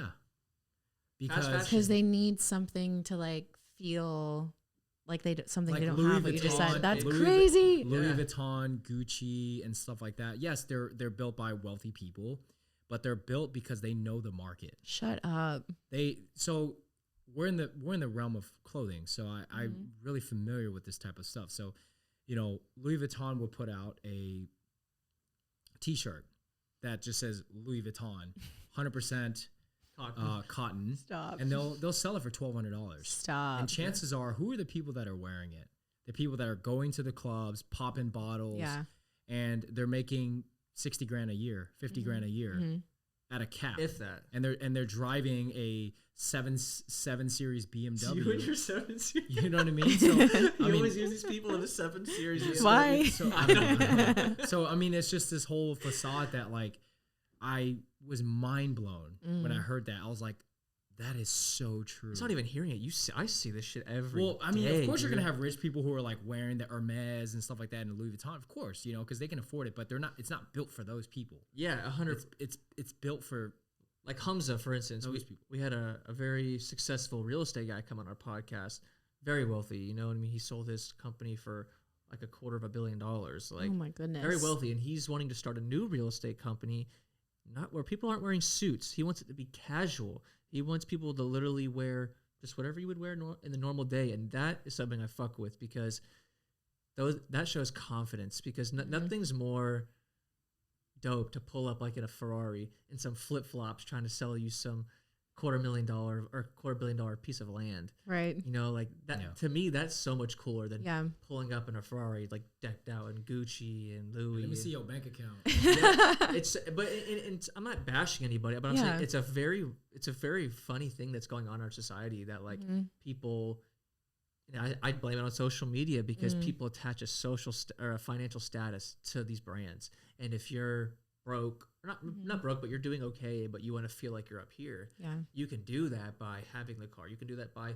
Because they need something to like feel like something Like they don't Louis have. What you just Vuitton, said. That's Louis crazy. Louis Vuitton, Gucci, and stuff like that. Yes, they're built by wealthy people, but they're built because they know the market. Shut up. So we're in the realm of clothing, so I'm really familiar with this type of stuff. So, you know, Louis Vuitton will put out a T-shirt that just says Louis Vuitton, 100% cotton. Stop. And they'll sell it for $1,200. Stop. And chances are, who are the people that are wearing it? The people that are going to the clubs, popping bottles, and they're making 60 grand a year, 50 grand a year at a cap, if that. And they're driving a 7 Series BMW. You and your 7 Series. You know what I mean? So you always use these people in the 7 Series. Why? So, I don't know. So I mean, it's just this whole facade that, like, I was mind blown when I heard that. I was like, that is so true. It's not even hearing it. I see this shit every day. Well, I mean, of course you're gonna have rich people who are like wearing the Hermes and stuff like that and Louis Vuitton, of course, you know, because they can afford it, but they're not. It's not built for those people. Yeah, 100. It's built for like Hamza, for instance. those people. We had a very successful real estate guy come on our podcast, very wealthy. You know what I mean? He sold his company for like $250 million. Like, oh my goodness. very wealthy, and he's wanting to start a new real estate company, not where people aren't wearing suits. He wants it to be casual. He wants people to literally wear just whatever you would wear in the normal day, and that is something I fuck with because that shows confidence. Because nothing's more dope to pull up like in a Ferrari in some flip flops trying to sell you some $250,000 or $250 million piece of land. Right. You know, like that to me, that's so much cooler than pulling up in a Ferrari like decked out in Gucci and Louis. Let me see your bank account. But I'm not bashing anybody, but I'm saying it's a very funny thing that's going on in our society that like people. You know, I blame it on social media because people attach a or a financial status to these brands, and if you're broke, or not broke, but you're doing okay, but you want to feel like you're up here. Yeah, you can do that by having the car. You can do that by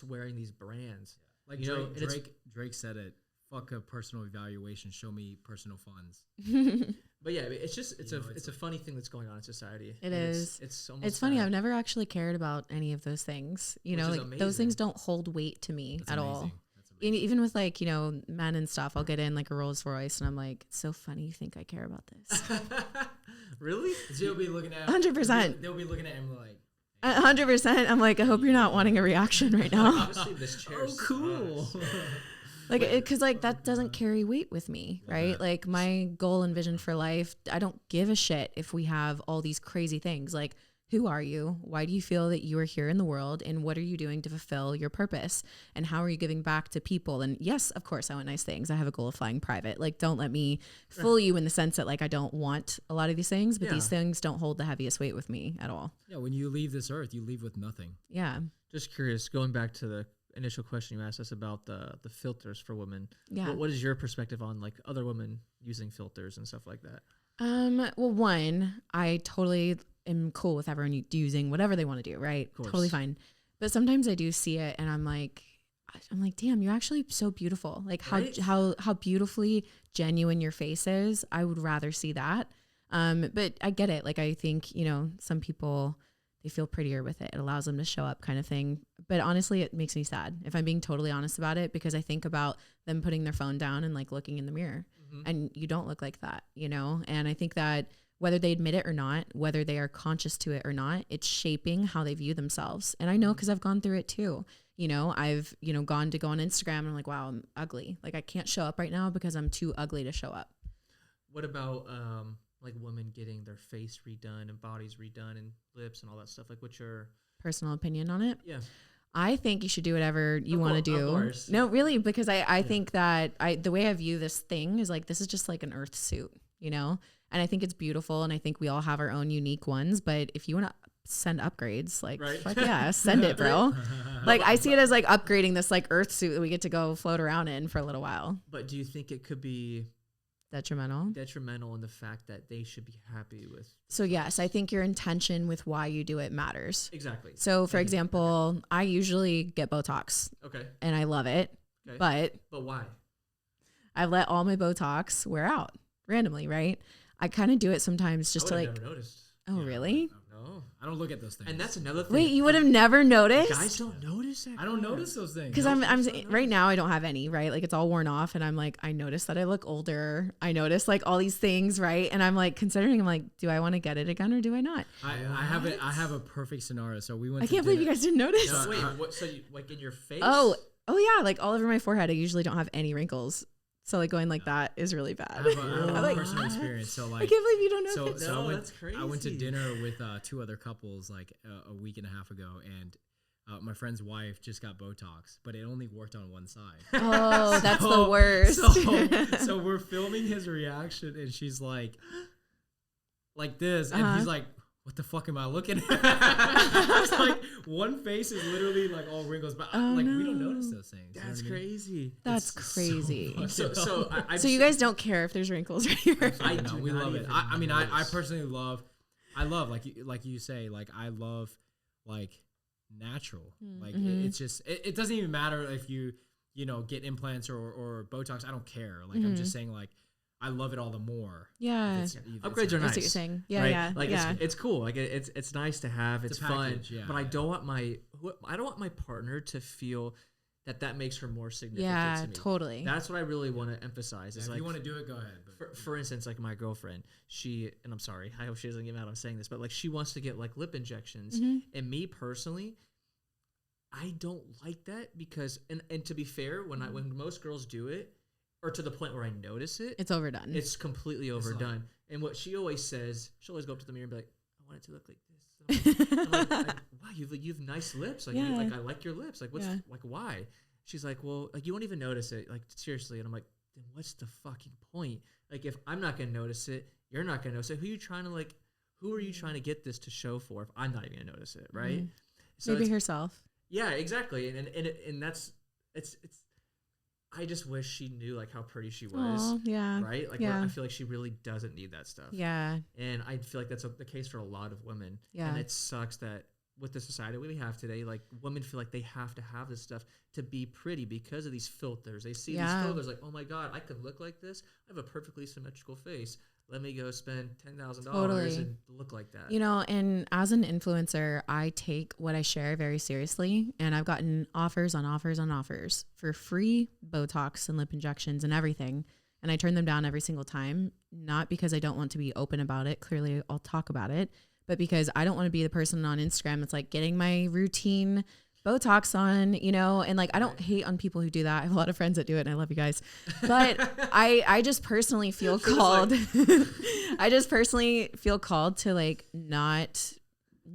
wearing these brands. Like Drake said it. Fuck a personal evaluation. Show me personal funds. But yeah, it's a funny thing that's going on in society. It is. It's funny. I've never actually cared about any of those things. You know, like those things don't hold weight to me at all. Even with like, you know, men and stuff, I'll get in like a Rolls Royce and I'm like, it's so funny you think I care about this. Really? They'll be looking at 100%. They'll be looking at him like 100%. I'm like, I hope you're not wanting a reaction right now. Honestly, this chair oh, cool. Like, because like that doesn't carry weight with me, right? Like my goal and vision for life, I don't give a shit if we have all these crazy things. Like, who are you? Why do you feel that you are here in the world? And what are you doing to fulfill your purpose? And how are you giving back to people? And yes, of course, I want nice things. I have a goal of flying private. Like, don't let me fool you in the sense that like I don't want a lot of these things, but these things don't hold the heaviest weight with me at all. Yeah, when you leave this earth, you leave with nothing. Yeah. Just curious, going back to the initial question you asked us about the filters for women. Yeah. What is your perspective on like other women using filters and stuff like that? Well, one, I totally am cool with everyone using whatever they want to do, right? Totally fine. But sometimes I do see it and I'm like, damn, you're actually so beautiful. Like how beautifully genuine your face is. I would rather see that. But I get it. Like, I think, you know, some people, they feel prettier with it. It allows them to show up kind of thing. But honestly, it makes me sad if I'm being totally honest about it, because I think about them putting their phone down and like looking in the mirror and you don't look like that, you know? And I think that whether they admit it or not, whether they are conscious to it or not, it's shaping how they view themselves. And I know, cause I've gone through it too. You know, I've, you know, gone to go on Instagram and I'm like, wow, I'm ugly. Like I can't show up right now because I'm too ugly to show up. What about, like women getting their face redone and bodies redone and lips and all that stuff? Like, what's your personal opinion on it? Yeah. I think you should do whatever you want to do. No, really, because I think that the way I view this thing is like, this is just like an earth suit, you know? And I think it's beautiful. And I think we all have our own unique ones, but if you want to send upgrades, like, fuck yeah, send it, bro. Like, I see it as like upgrading this like earth suit that we get to go float around in for a little while. But do you think it could be detrimental in the fact that they should be happy with? So yes, I think your intention with why you do it matters. Exactly. So for example, I usually get Botox. Okay. And I love it. Okay. But why? I let all my Botox wear out randomly, right? I kind of do it sometimes just to like. Never noticed. Oh, really? I've Oh. I don't look at those things. And that's another thing. Wait, you would have never noticed? Guys don't notice that. I don't notice those things. Because I'm right now I don't have any, right? Like it's all worn off, and I'm like, I notice that I look older. I notice like all these things, right? And I'm like considering, I'm like, do I want to get it again or do I not? I have a perfect scenario. So we went. I can't believe you guys didn't notice. No, wait, what? So you, like in your face? Oh yeah, like all over my forehead. I usually don't have any wrinkles. So like going like that is really bad. I have a like, personal experience. So like, I can't believe you don't know. So that's crazy. I went to dinner with 2 other couples like a week and a half ago, and my friend's wife just got Botox, but it only worked on one side. Oh, that's the worst. So we're filming his reaction, and she's like this, and he's like, what the fuck am I looking at? It's like one face is literally like all wrinkles, but we don't notice those things. That's crazy. That's crazy. So you guys don't care if there's wrinkles right here. I do. We love it. I mean, I personally love like you say, like I love like natural. Like it's just it doesn't even matter if you get implants or Botox. I don't care. Like I'm just saying like. I love it all the more. Yeah, upgrades are nice. That's what you're saying. Yeah, right? yeah, Like yeah. it's cool. Like it's nice to have. It's fun. Yeah, but I don't want my partner to feel that makes her more significant. Yeah, to me. totally. That's what I really want to emphasize. Is if like, you want to do it, go ahead. For instance, like my girlfriend, and I'm sorry, I hope she doesn't get mad I'm saying this, but like she wants to get like lip injections, and me personally, I don't like that because and to be fair, when most girls do it. Or to the point where I notice it. It's overdone. It's completely overdone. And what she always says, she'll always go up to the mirror and be like, I want it to look like this. I'm like, wow, you have nice lips. Like, I like your lips. Like, like, why? She's like, well, like, you won't even notice it. Like, seriously. And I'm like, then what's the fucking point? Like, if I'm not going to notice it, you're not going to notice it. Who are you trying to get this to show for if I'm not even going to notice it, right? So maybe herself. Yeah, exactly. And that's, it's, I just wish she knew like how pretty she was. Aww, yeah. Right? Like I feel like she really doesn't need that stuff. Yeah. And I feel like that's the case for a lot of women. Yeah. And it sucks that with the society we have today, like women feel like they have to have this stuff to be pretty because of these filters. They see these filters like, oh my God, I could look like this. I have a perfectly symmetrical face. Let me go spend $10,000 and look like that. And as an influencer, I take what I share very seriously. And I've gotten offers on offers on offers for free Botox and lip injections and everything. And I turn them down every single time, not because I don't want to be open about it. Clearly, I'll talk about it. But because I don't want to be the person on Instagram that's like getting my routine Botox on, and like, I don't hate on people who do that. I have a lot of friends that do it and I love you guys, but I just personally feel called, I just personally feel called to like not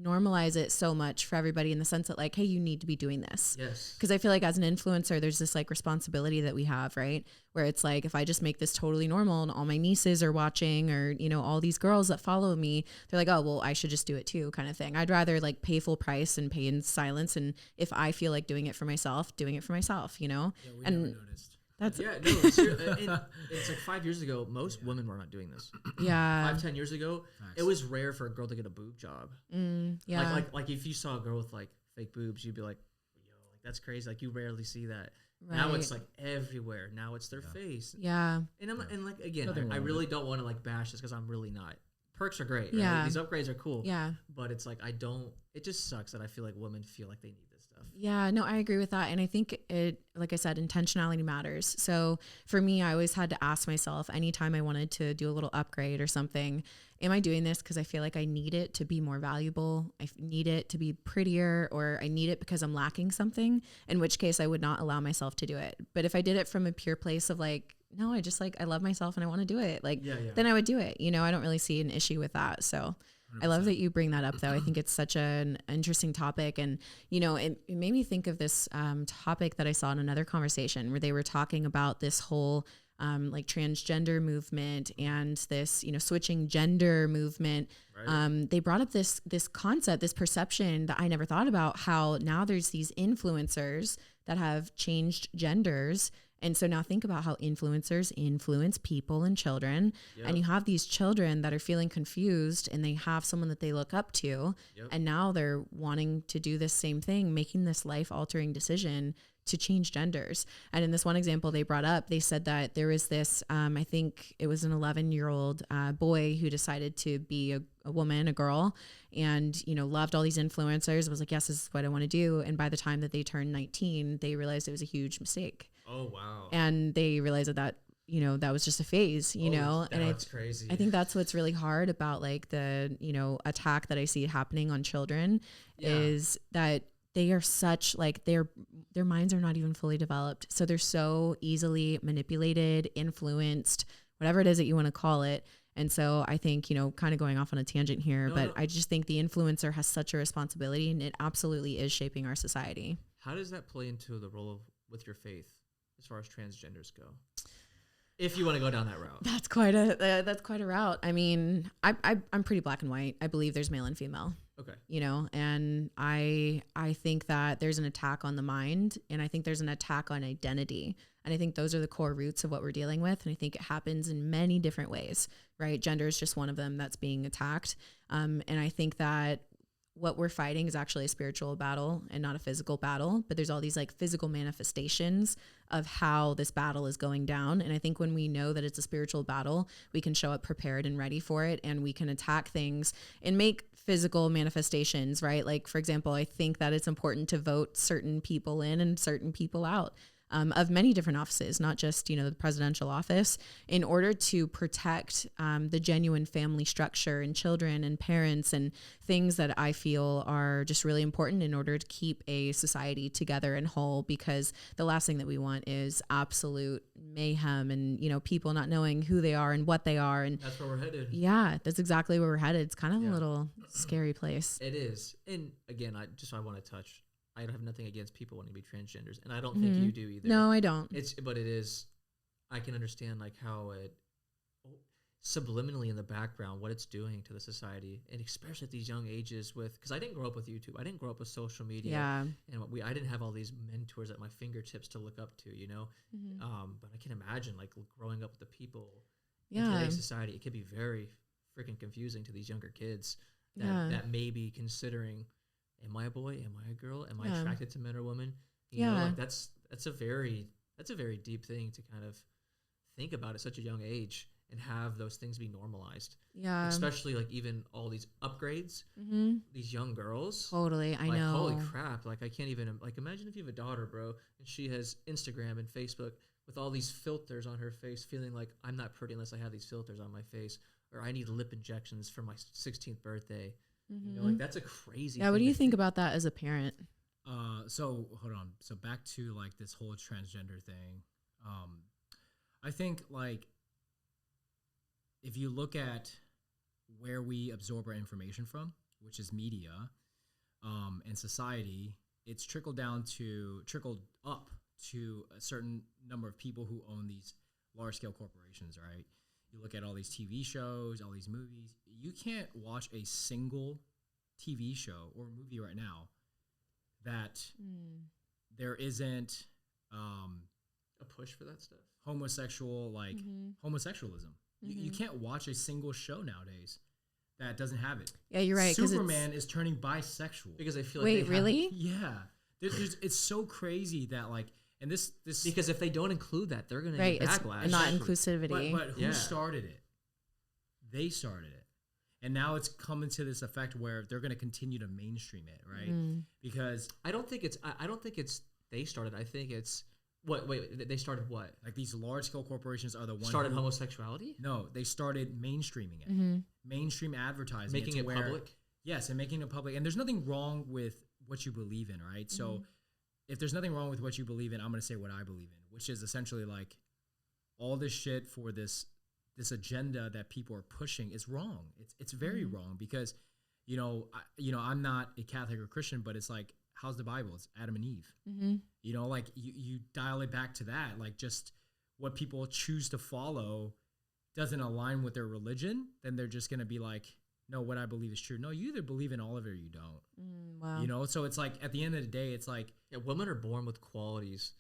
normalize it so much for everybody in the sense that like, hey, you need to be doing this. Yes. Because I feel like as an influencer, there's this like responsibility that we have, right? Where it's like, if I just make this totally normal and all my nieces are watching or, all these girls that follow me, they're like, oh, well, I should just do it too kind of thing. I'd rather like pay full price and pay in silence. And if I feel like doing it for myself, doing it for myself, Yeah, we never noticed. That's it's like 5 years ago, most women were not doing this. Yeah. 5-10 years ago, it was rare for a girl to get a boob job. Yeah. Like if you saw a girl with like fake boobs, you'd be like, yo, like that's crazy. Like you rarely see that. Right. Now it's like everywhere. Now it's their face. Yeah. And like again, I really don't want to like bash this because I'm really not. Perks are great. Yeah. Right? These upgrades are cool. Yeah. But it's like it just sucks that I feel like women feel like they need this stuff. Yeah, no, I agree with that. And I think like I said, intentionality matters. So for me, I always had to ask myself anytime I wanted to do a little upgrade or something, am I doing this because I feel like I need it to be more valuable? I need it to be prettier, or I need it because I'm lacking something, in which case I would not allow myself to do it. But if I did it from a pure place of like, no, I just like, I love myself and I want to do it. Like, then I would do it. I don't really see an issue with that. So 100%. I love that you bring that up though. I think it's such an interesting topic. And, it made me think of this topic that I saw in another conversation where they were talking about this whole like transgender movement and this, switching gender movement. Right. They brought up this concept, this perception that I never thought about, how now there's these influencers that have changed genders. And so now think about how influencers influence people and children. Yep. And you have these children that are feeling confused and they have someone that they look up to. Yep. And now they're wanting to do this same thing, making this life altering decision to change genders. And in this one example they brought up, they said that there was this, I think it was an 11-year-old boy who decided to be a woman, a girl, and, you know, loved all these influencers, was like, yes, this is what I want to do. And by the time that they turned 19, they realized it was a huge mistake. Oh, wow. And they realized that you know, that was just a phase, you know, and that's crazy. I think that's what's really hard about like the, you know, attack that I see happening on children is that they are such like their minds are not even fully developed. So they're so easily manipulated, influenced, whatever it is that you want to call it. And so I think, you know, kind of going off on a tangent here, I just think the influencer has such a responsibility, and it absolutely is shaping our society. How does that play into the role with your faith as far as transgenders go? If you want to go down that route. That's quite a route. I mean, I'm pretty black and white. I believe there's male and female. Okay. You know, and I think that there's an attack on the mind, and I think there's an attack on identity. And I think those are the core roots of what we're dealing with. And I think it happens in many different ways, right? Gender is just one of them that's being attacked. And I think that what we're fighting is actually a spiritual battle and not a physical battle, but there's all these like physical manifestations of how this battle is going down. And I think when we know that it's a spiritual battle, we can show up prepared and ready for it, and we can attack things and make physical manifestations, right? Like, for example, I think that it's important to vote certain people in and certain people out. Of many different offices, not just, you know, the presidential office, in order to protect the genuine family structure and children and parents and things that I feel are just really important in order to keep a society together and whole, because the last thing that we want is absolute mayhem and, you know, people not knowing who they are and what they are. And that's where we're headed. Yeah, that's exactly where we're headed. It's kind of a little scary place. It is. And again, I want to touch, I have nothing against people wanting to be transgenders, and I don't think you do either. No, I don't. But it is, I can understand like how it subliminally in the background, what it's doing to the society, and especially at these young ages because I didn't grow up with YouTube. I didn't grow up with social media. Yeah. And I didn't have all these mentors at my fingertips to look up to, you know? But I can imagine like growing up with the people in today's society, it could be very freaking confusing to these younger kids that may be considering, am I a boy? Am I a girl? Am I attracted to men or women? You know, like that's a very deep thing to kind of think about at such a young age and have those things be normalized. Yeah. Especially like even all these upgrades, these young girls. Totally. I like, know. Holy crap. Like I can't even, like imagine if you have a daughter, bro, and she has Instagram and Facebook with all these filters on her face, feeling like I'm not pretty unless I have these filters on my face, or I need lip injections for my 16th birthday. You know, like that's a crazy thing. What do you think about that as a parent? So hold on. So back to like this whole transgender thing. I think like if you look at where we absorb our information from, which is media, and society, it's trickled up to a certain number of people who own these large scale corporations, right? You look at all these TV shows, all these movies. You can't watch a single TV show or movie right now that there isn't a push for that stuff. Homosexual, like homosexualism. You can't watch a single show nowadays that doesn't have it. Yeah, you're right. Superman is turning bisexual because I feel like wait, really? Yeah, it's so crazy that like. And this because if they don't include that, they're going to get backlash. It's not inclusivity. But who started it? They started it, and now it's coming to this effect where they're going to continue to mainstream it, right? Because I don't think it's they started. I think it's they started what? Like these large scale corporations are the ones started homosexuality. No, they started mainstreaming it, mainstream advertising, making it public. Yes, and making it public. And there's nothing wrong with what you believe in, right? So. If there's nothing wrong with what you believe in, I'm going to say what I believe in, which is essentially like all this shit for this agenda that people are pushing is wrong. It's very wrong because, you know, I'm not a Catholic or Christian, but it's like, how's the Bible? It's Adam and Eve. You know, like you dial it back to that, like just what people choose to follow doesn't align with their religion, then they're just going to be like, no, what I believe is true. No, you either believe in all of it or you don't. Wow. You know, so it's like at the end of the day, it's like women are born with qualities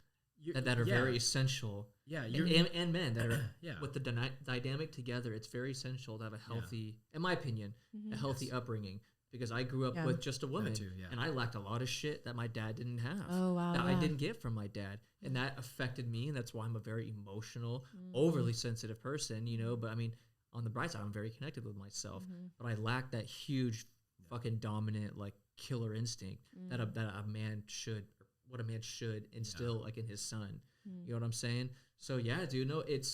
that are very essential. Yeah, and men that are with the dynamic together. It's very essential to have a healthy, in my opinion, a healthy upbringing. because I grew up Yeah. with just a woman, too, yeah. and I lacked a lot of shit that my dad didn't have. Oh, wow, that I yeah. didn't get from my dad, and that affected me, and that's why I'm a very emotional, Mm-hmm. overly sensitive person, you know. But I mean, on the bright side, I'm very connected with myself, Mm-hmm. but I lack that huge, fucking dominant, like killer instinct that Mm-hmm. a man should, what a man should instill like in his son. You know what I'm saying? So yeah, dude, no, it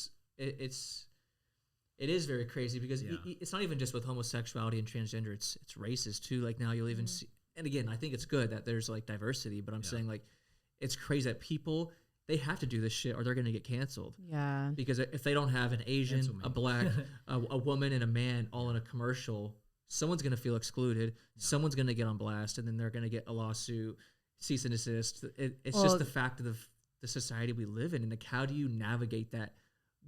is very crazy because it's not even just with homosexuality and transgender. It's races too. Like now you'll even see, and again, I think it's good that there's like diversity, but I'm saying like it's crazy that people, they have to do this shit or they're gonna get canceled. Yeah. Because if they don't have an Asian, Cancel me. a black, a woman, and a man all in a commercial, someone's gonna feel excluded. Someone's gonna get on blast, and then they're gonna get a lawsuit, cease and desist. It's just the fact of the society we live in, and like how do you navigate that?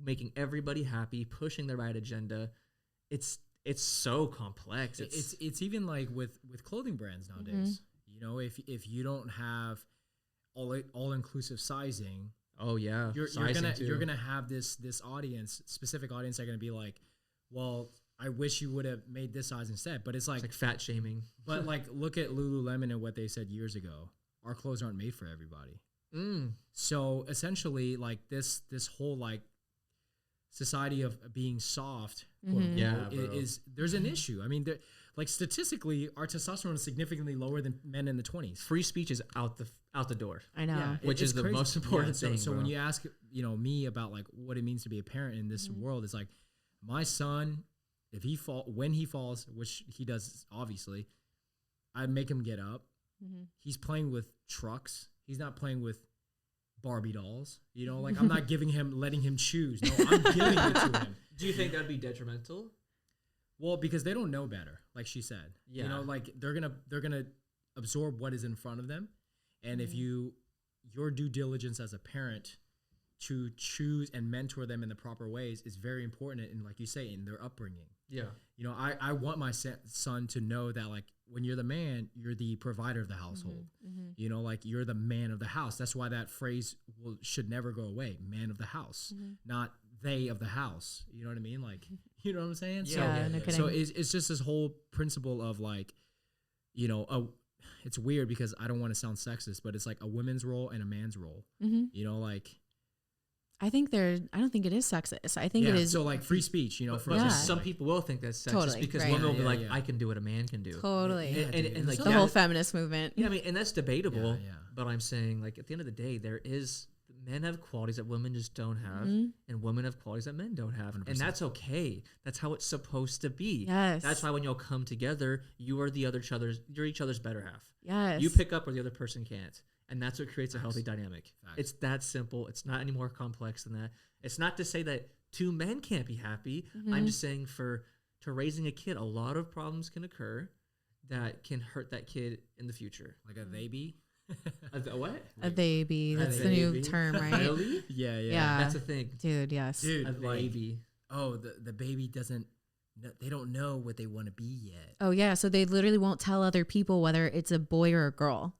Making everybody happy, pushing the right agenda. It's so complex. It's even like with clothing brands nowadays. You know, if you don't have all inclusive sizing, oh yeah, you're gonna have this audience, specific audience, that are gonna be like, well, I wish you would have made this size instead. But it's like fat shaming. But like, look at Lululemon and what they said years ago. Our clothes aren't made for everybody. So essentially, like this whole like society of being soft, quote unquote, is there's an issue. I mean, like statistically, our testosterone is significantly lower than men in the 20s. Free speech is out the door. I know. Which is the crazy. most important thing. So when you ask, me about like what it means to be a parent in this world, it's like my son, when he falls, which he does obviously, I make him get up. He's playing with trucks. He's not playing with Barbie dolls, like I'm not letting him choose. No, I'm giving it to him. Do you think that'd be detrimental? Well, because they don't know better, like she said. Yeah. Like they're gonna absorb what is in front of them, and if your due diligence as a parent to choose and mentor them in the proper ways is very important, and like you say, in their upbringing. Yeah. I want my son to know that like when you're the man, you're the provider of the household. Like you're the man of the house. That's why that phrase should never go away. Man of the house, not they of the house. You know what I mean? Like, you know what I'm saying? Yeah. No kidding. So it's just this whole principle of like, it's weird because I don't want to sound sexist, but it's like a woman's role and a man's role. Like. I don't think it is sexist. I think it is. So like free speech, some people will think that's sexist Totally, because right. women will be like, I can do what a man can do. Totally. And like the whole feminist movement. Yeah, I mean, and that's debatable. But I'm saying like at the end of the day, men have qualities that women just don't have, and women have qualities that men don't have, 100%. And that's okay. That's how it's supposed to be. Yes. That's why when y'all come together, you're each other's better half. Yes. You pick up where the other person can't. And that's what creates a healthy dynamic. It's that simple. It's not any more complex than that. It's not to say that two men can't be happy. I'm just saying to raising a kid, a lot of problems can occur that can hurt that kid in the future. Like a baby? A what? A baby. That's the new term, right? Really? Yeah. That's a thing. Dude, yes. A baby. Oh, the baby doesn't, they don't know what they want to be yet. Oh, yeah. So they literally won't tell other people whether it's a boy or a girl.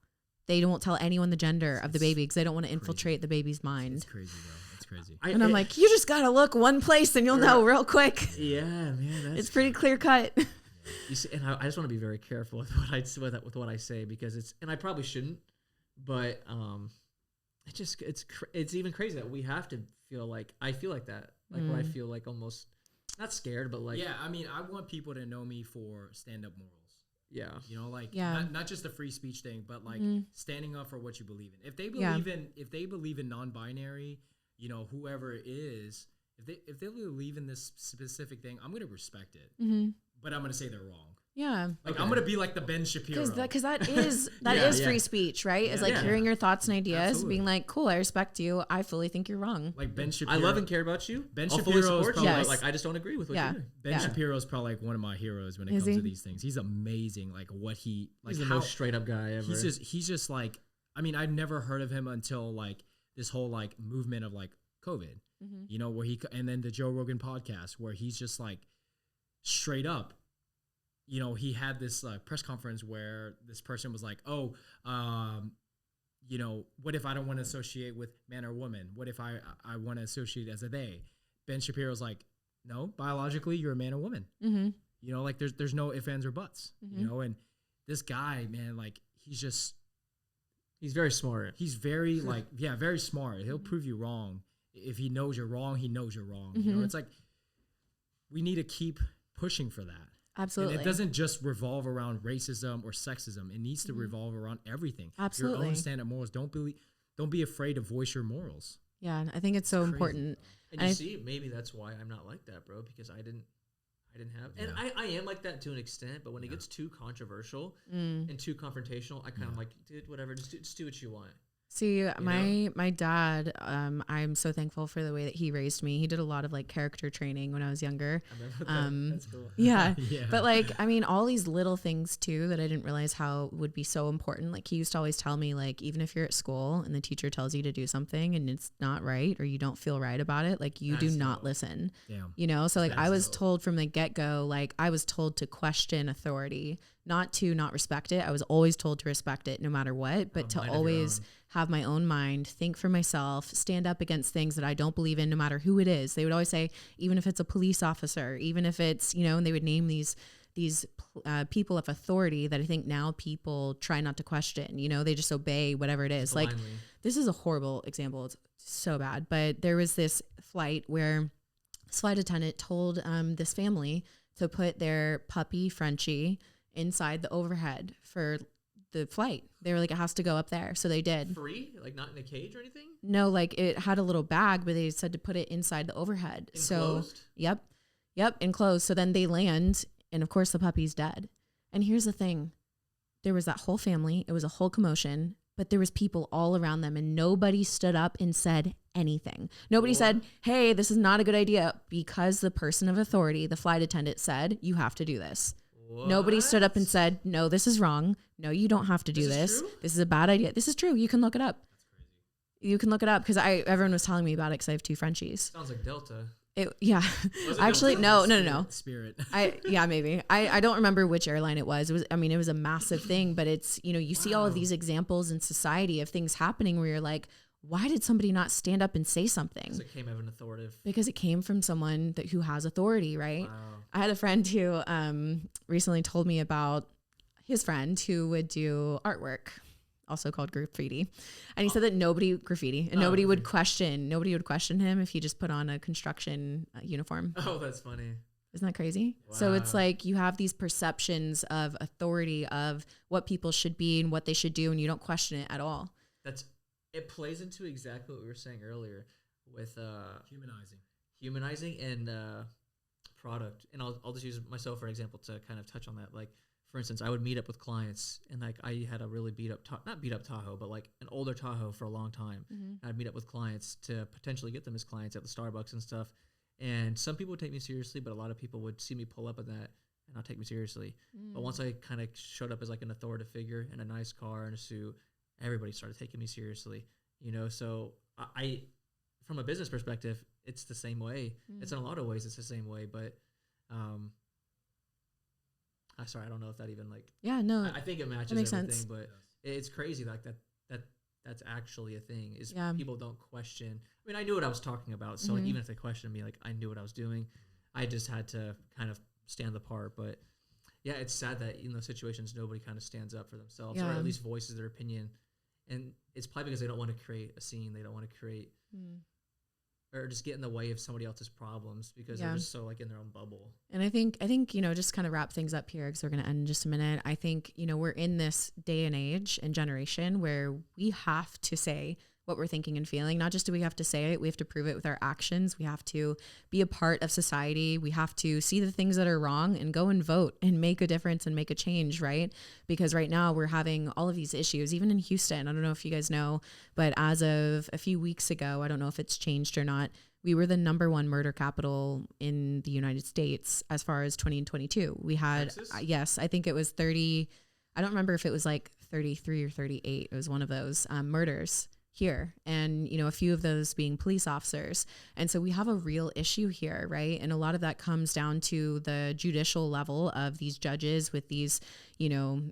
They won't tell anyone the gender of the baby because they don't want to infiltrate the baby's mind. It's crazy, though. It's crazy. And I'm like, you just got to look one place and you'll know real quick. Yeah, man. It's pretty clear cut. You see, and I just want to be very careful with what I say because and I probably shouldn't, but it's even crazy that we have to feel like, I feel like that, like where I feel like almost not scared, but like, yeah, I mean, I want people to know me for stand-up morals. Yeah. Not just the free speech thing, but like standing up for what you believe in. If they believe in non-binary, whoever it is, if they believe in this specific thing, I'm going to respect it. But I'm going to say they're wrong. Yeah. Like I'm going to be like the Ben Shapiro. Because that is free speech, right? It's like hearing your thoughts and ideas, Absolutely. being like, cool, I respect you. I fully think you're wrong. Like Ben Shapiro. I love and care about you. Ben I'll Shapiro's fully support you. Yes. Like I just don't agree with what you're doing. Ben Shapiro is probably like one of my heroes when it comes to these things. He's amazing. Like what he's the most straight up guy ever. He's just like, I mean, I'd never heard of him until like this whole like movement of like COVID, where and then the Joe Rogan podcast where he's just like straight up. He had this press conference where this person was like, what if I don't want to associate with man or woman? What if I want to associate as a they? Ben Shapiro's like, no, biologically, you're a man or woman. you know, like there's no ifs, ands, or buts, you know, and this guy, man, like he's very smart. He's very like, yeah, very smart. He'll prove you wrong. If he knows you're wrong, he knows you're wrong. You know, it's like, we need to keep pushing for that. Absolutely. And it doesn't just revolve around racism or sexism. It needs to revolve around everything. Absolutely. Your own stand-up morals. Don't be afraid to voice your morals. Yeah, I think it's so important. And you see, maybe that's why I'm not like that, bro, because I didn't have, and I am like that to an extent, but when it gets too controversial and too confrontational, I kind of like, dude, whatever, just do what you want. See, my dad, I'm so thankful for the way that he raised me. He did a lot of like character training when I was younger. I remember that. That's cool. Yeah. But like, I mean, all these little things too that I didn't realize how would be so important. Like he used to always tell me, like, even if you're at school and the teacher tells you to do something and it's not right or you don't feel right about it, like you do not listen. Damn. You know, so like I was told from the get-go, like I was told to question authority, not to not respect it. I was always told to respect it no matter what, but to always have my own mind, think for myself, stand up against things that I don't believe in, no matter who it is. They would always say, even if it's a police officer, even if it's, you know, and they would name these people of authority that I think now people try not to question, you know, they just obey whatever it is. Blindly. Like this is a horrible example. It's so bad, but there was this flight where this flight attendant told this family to put their puppy Frenchie inside the overhead for the flight. They were like, it has to go up there. So they did. Free? Like not in a cage or anything? No, like it had a little bag, but they said to put it inside the overhead. Enclosed? So, yep, enclosed. So then they land, and of course the puppy's dead. And here's the thing. There was that whole family. It was a whole commotion, but there was people all around them, and nobody stood up and said anything. Nobody said, hey, this is not a good idea, because the person of authority, the flight attendant, said, you have to do this. What? Nobody stood up and said, no, this is wrong. No, you don't have to do this. This is a bad idea. This is true. You can look it up. That's crazy. You can look it up because everyone was telling me about it because I have 2 Frenchies. Sounds like Delta. Actually, no. Spirit. Maybe. I don't remember which airline it was. It was a massive thing, but it's, you know, you see all of these examples in society of things happening where you're like, why did somebody not stand up and say something? Because it came of an authoritative. Because it came from someone who has authority, right? Wow. I had a friend who recently told me about his friend who would do artwork, also called graffiti. And he said that nobody would question him if he just put on a construction uniform. Oh, that's funny. Isn't that crazy? Wow. So it's like you have these perceptions of authority of what people should be and what they should do, and you don't question it at all. It plays into exactly what we were saying earlier with humanizing and product. And I'll just use myself for an example to kind of touch on that. Like, for instance, I would meet up with clients, and like I had a really not beat up Tahoe, but like an older Tahoe for a long time. Mm-hmm. I'd meet up with clients to potentially get them as clients at the Starbucks and stuff. And some people would take me seriously, but a lot of people would see me pull up at that and not take me seriously. But once I kind of showed up as like an authoritative figure in a nice car and a suit, everybody started taking me seriously, you know? So I from a business perspective, it's the same way. It's in a lot of ways, it's the same way, but, sorry, I don't know if that even like, I think it matches everything, sense. But it's crazy. Like that's actually a thing is people don't question. I mean, I knew what I was talking about. So like, even if they questioned me, like I knew what I was doing. I just had to kind of stand the part, but yeah, it's sad that in those situations, nobody kind of stands up for themselves or at least voices their opinion. And it's probably because they don't want to create a scene. They don't want to create or just get in the way of somebody else's problems because they're just so like in their own bubble. And I think, you know, just kind of wrap things up here because we're going to end in just a minute. I think, you know, we're in this day and age and generation where we have to say what we're thinking and feeling. Not just do we have to say it, we have to prove it with our actions. We have to be a part of society. We have to see the things that are wrong and go and vote and make a difference and make a change, right? Because right now we're having all of these issues, even in Houston. I don't know if you guys know, but as of a few weeks ago, I don't know if it's changed or not, we were the #1 murder capital in the United States as far as 2022. We had, yes, I think it was 30. I don't remember if it was like 33 or 38. It was one of those murders here, and you know, a few of those being police officers. And so we have a real issue here, right? And a lot of that comes down to the judicial level of these judges with these, you know,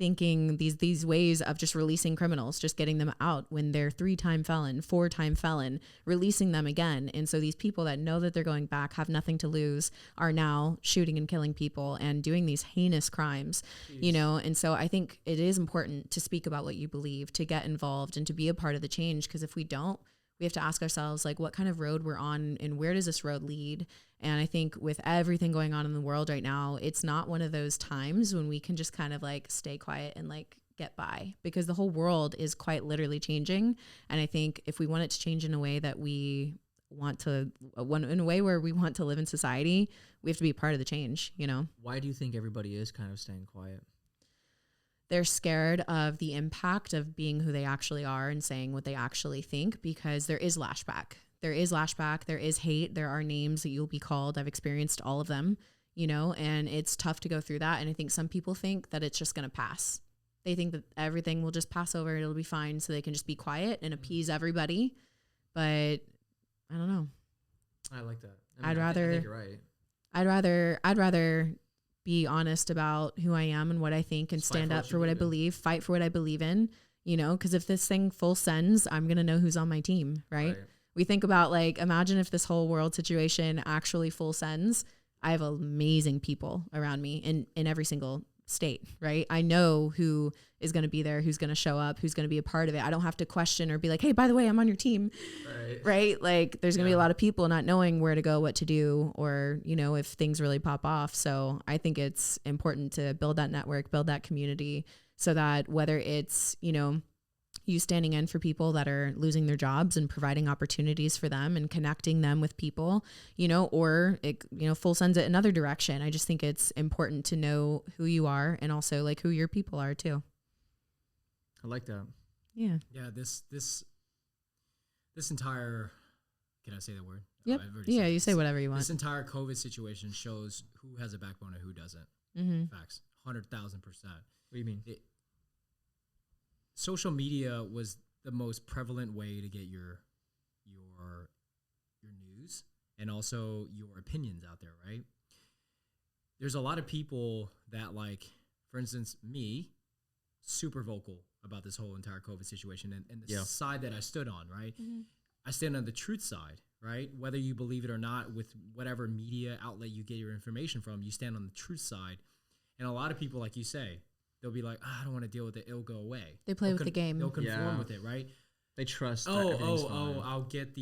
thinking these ways of just releasing criminals, just getting them out when they're 3-time felon, 4-time felon, releasing them again. And so these people that know that they're going back, have nothing to lose, are now shooting and killing people and doing these heinous crimes, you know? And so I think it is important to speak about what you believe, to get involved and to be a part of the change. Because if we don't, we have to ask ourselves, like, what kind of road we're on and where does this road lead? And I think with everything going on in the world right now, it's not one of those times when we can just kind of like stay quiet and like get by, because the whole world is quite literally changing. And I think if we want it to change in a way that we want to, in a way where we want to live in society, we have to be a part of the change, you know? Why do you think everybody is kind of staying quiet? They're scared of the impact of being who they actually are and saying what they actually think, because there is lashback. There is lashback. There is hate. There are names that you'll be called. I've experienced all of them, you know, and it's tough to go through that. And I think some people think that it's just going to pass. They think that everything will just pass over. It'll be fine. So they can just be quiet and appease everybody. But I don't know. I like that. I think you're right. I'd rather be honest about who I am and what I think, and Just stand up for what I believe, fight for what I believe in, you know, because if this thing full sends, I'm going to know who's on my team, right? We think about, like, imagine if this whole world situation actually full sends. I have amazing people around me in every single state, right? I know who is going to be there, who's going to show up, who's going to be a part of it. I don't have to question or be like, hey, by the way, I'm on your team, right? Like, there's going to be a lot of people not knowing where to go, what to do, or, you know, if things really pop off. So I think it's important to build that network, build that community, so that whether it's, you know, you standing in for people that are losing their jobs and providing opportunities for them and connecting them with people, you know, or it, you know, full sends it another direction. I just think it's important to know who you are and also like who your people are too. I like that. Yeah. Yeah. This entire, can I say the word? Yep. Yeah. You say whatever you want. This entire COVID situation shows who has a backbone and who doesn't. Mm-hmm. Facts. 100,000%. What do you mean? Social media was the most prevalent way to get your news and also your opinions out there, right? There's a lot of people that, like, for instance, me, super vocal about this whole entire COVID situation and the side that I stood on, right? Mm-hmm. I stand on the truth side, right? Whether you believe it or not, with whatever media outlet you get your information from, you stand on the truth side. And a lot of people, like you say, they'll be like, I don't want to deal with it. It'll go away. They play with the game. They'll conform with it, right? They trust. I'll get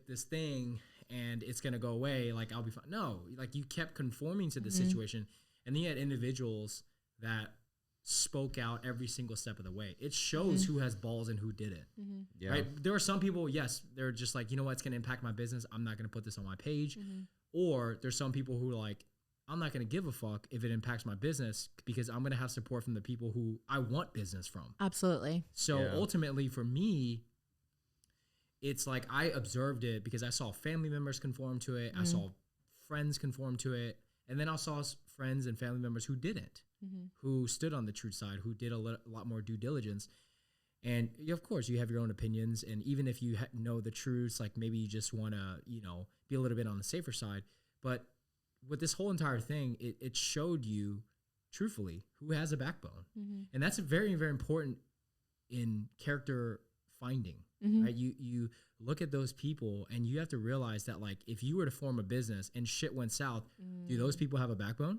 this thing and it's going to go away. Like, I'll be fine. No, like, you kept conforming to the situation. And then you had individuals that spoke out every single step of the way. It shows who has balls and who didn't. Mm-hmm. Yeah. Right? There are some people, yes, they're just like, you know what, it's going to impact my business. I'm not going to put this on my page. Mm-hmm. Or there's some people who are like, I'm not going to give a fuck if it impacts my business, because I'm going to have support from the people who I want business from. Absolutely. So ultimately for me, it's like I observed it because I saw family members conform to it. I saw friends conform to it. And then I saw friends and family members who didn't, who stood on the truth side, who did a lot more due diligence. And of course, you have your own opinions. And even if you know the truths, like maybe you just want to, you know, be a little bit on the safer side. But with this whole entire thing, it showed you truthfully who has a backbone. Mm-hmm. And that's very, very important in character finding, right? You look at those people and you have to realize that, like, if you were to form a business and shit went south, do those people have a backbone?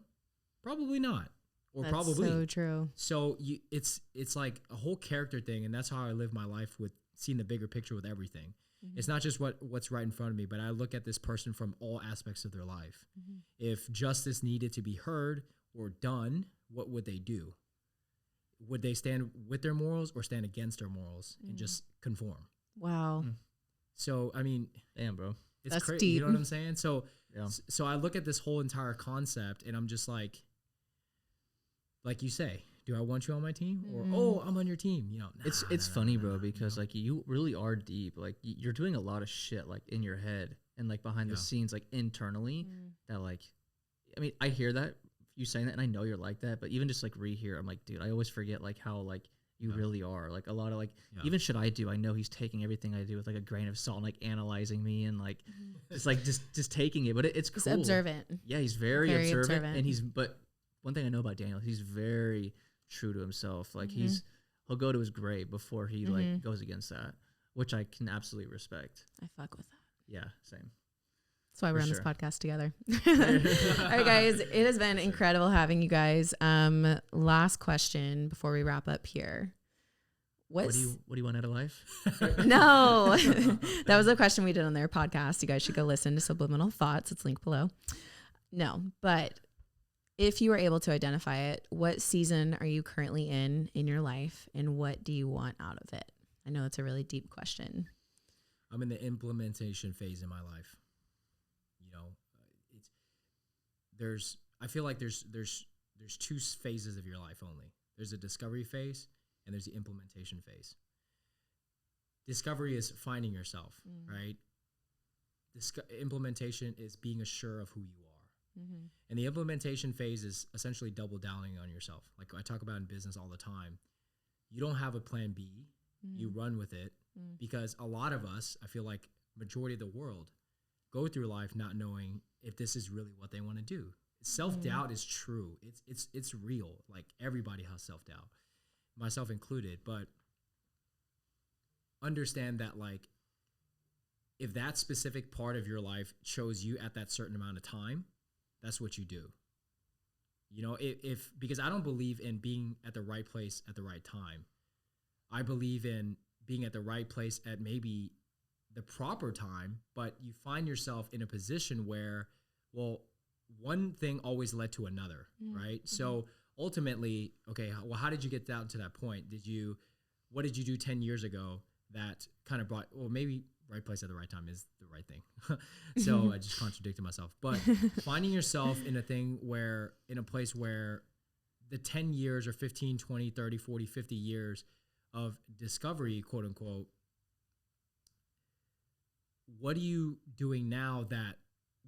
Probably not. Or that's probably. So true. So it's like a whole character thing. And that's how I live my life, with seeing the bigger picture with everything. It's not just what's right in front of me, but I look at this person from all aspects of their life. If justice needed to be heard or done, what would they do? Would they stand with their morals or stand against their morals and just conform? Wow. So, I mean, damn, bro, it's crazy. You know what I'm saying? So, so I look at this whole entire concept and I'm just like you say, do I want you on my team? Or, oh, I'm on your team. You know, it's funny, bro, because like you really are deep. Like you're doing a lot of shit like in your head and like behind the scenes, like internally, that like, I mean, I hear that you saying that and I know you're like that, but even just like rehear, I'm like, dude, I always forget like how like you really are. Like a lot of like, even shit I do, I know he's taking everything I do with like a grain of salt and like analyzing me and like, just taking it. But it's cool. He's observant. Yeah, he's very observant. And but one thing I know about Daniel, he's very true to himself. Like he'll go to his grave before he like goes against that, which I can absolutely respect. I fuck with that. Yeah, same. That's why we're on sure. this podcast together. All right, guys, it has been incredible having you guys. Last question before we wrap up here. What do you want out of life? No, that was a question we did on their podcast. You guys should go listen to Subliminal Thoughts. It's linked below. No, but if you were able to identify it, what season are you currently in your life, and what do you want out of it? I know it's a really deep question. I'm in the implementation phase in my life. You know, I feel like there's two phases of your life only. There's a discovery phase and there's the implementation phase. Discovery is finding yourself, right? Implementation is being assured of who you are. And the implementation phase is essentially double downing on yourself. Like I talk about in business all the time. You don't have a plan B. You run with it because a lot of us, I feel like majority of the world, go through life not knowing if this is really what they want to do. Self-doubt is true. It's real. Like everybody has self-doubt, myself included. But understand that like if that specific part of your life chose you at that certain amount of time, that's what you do. You know, if because I don't believe in being at the right place at the right time. I believe in being at the right place at maybe the proper time, but you find yourself in a position where, well, one thing always led to another, right? So ultimately, okay, well, how did you get down to that point? What did you do 10 years ago that kind of brought, well, maybe right place at the right time is the right thing. So I just contradicted myself. But finding yourself in a place where the 10 years or 15, 20, 30, 40, 50 years of discovery, quote unquote, what are you doing now that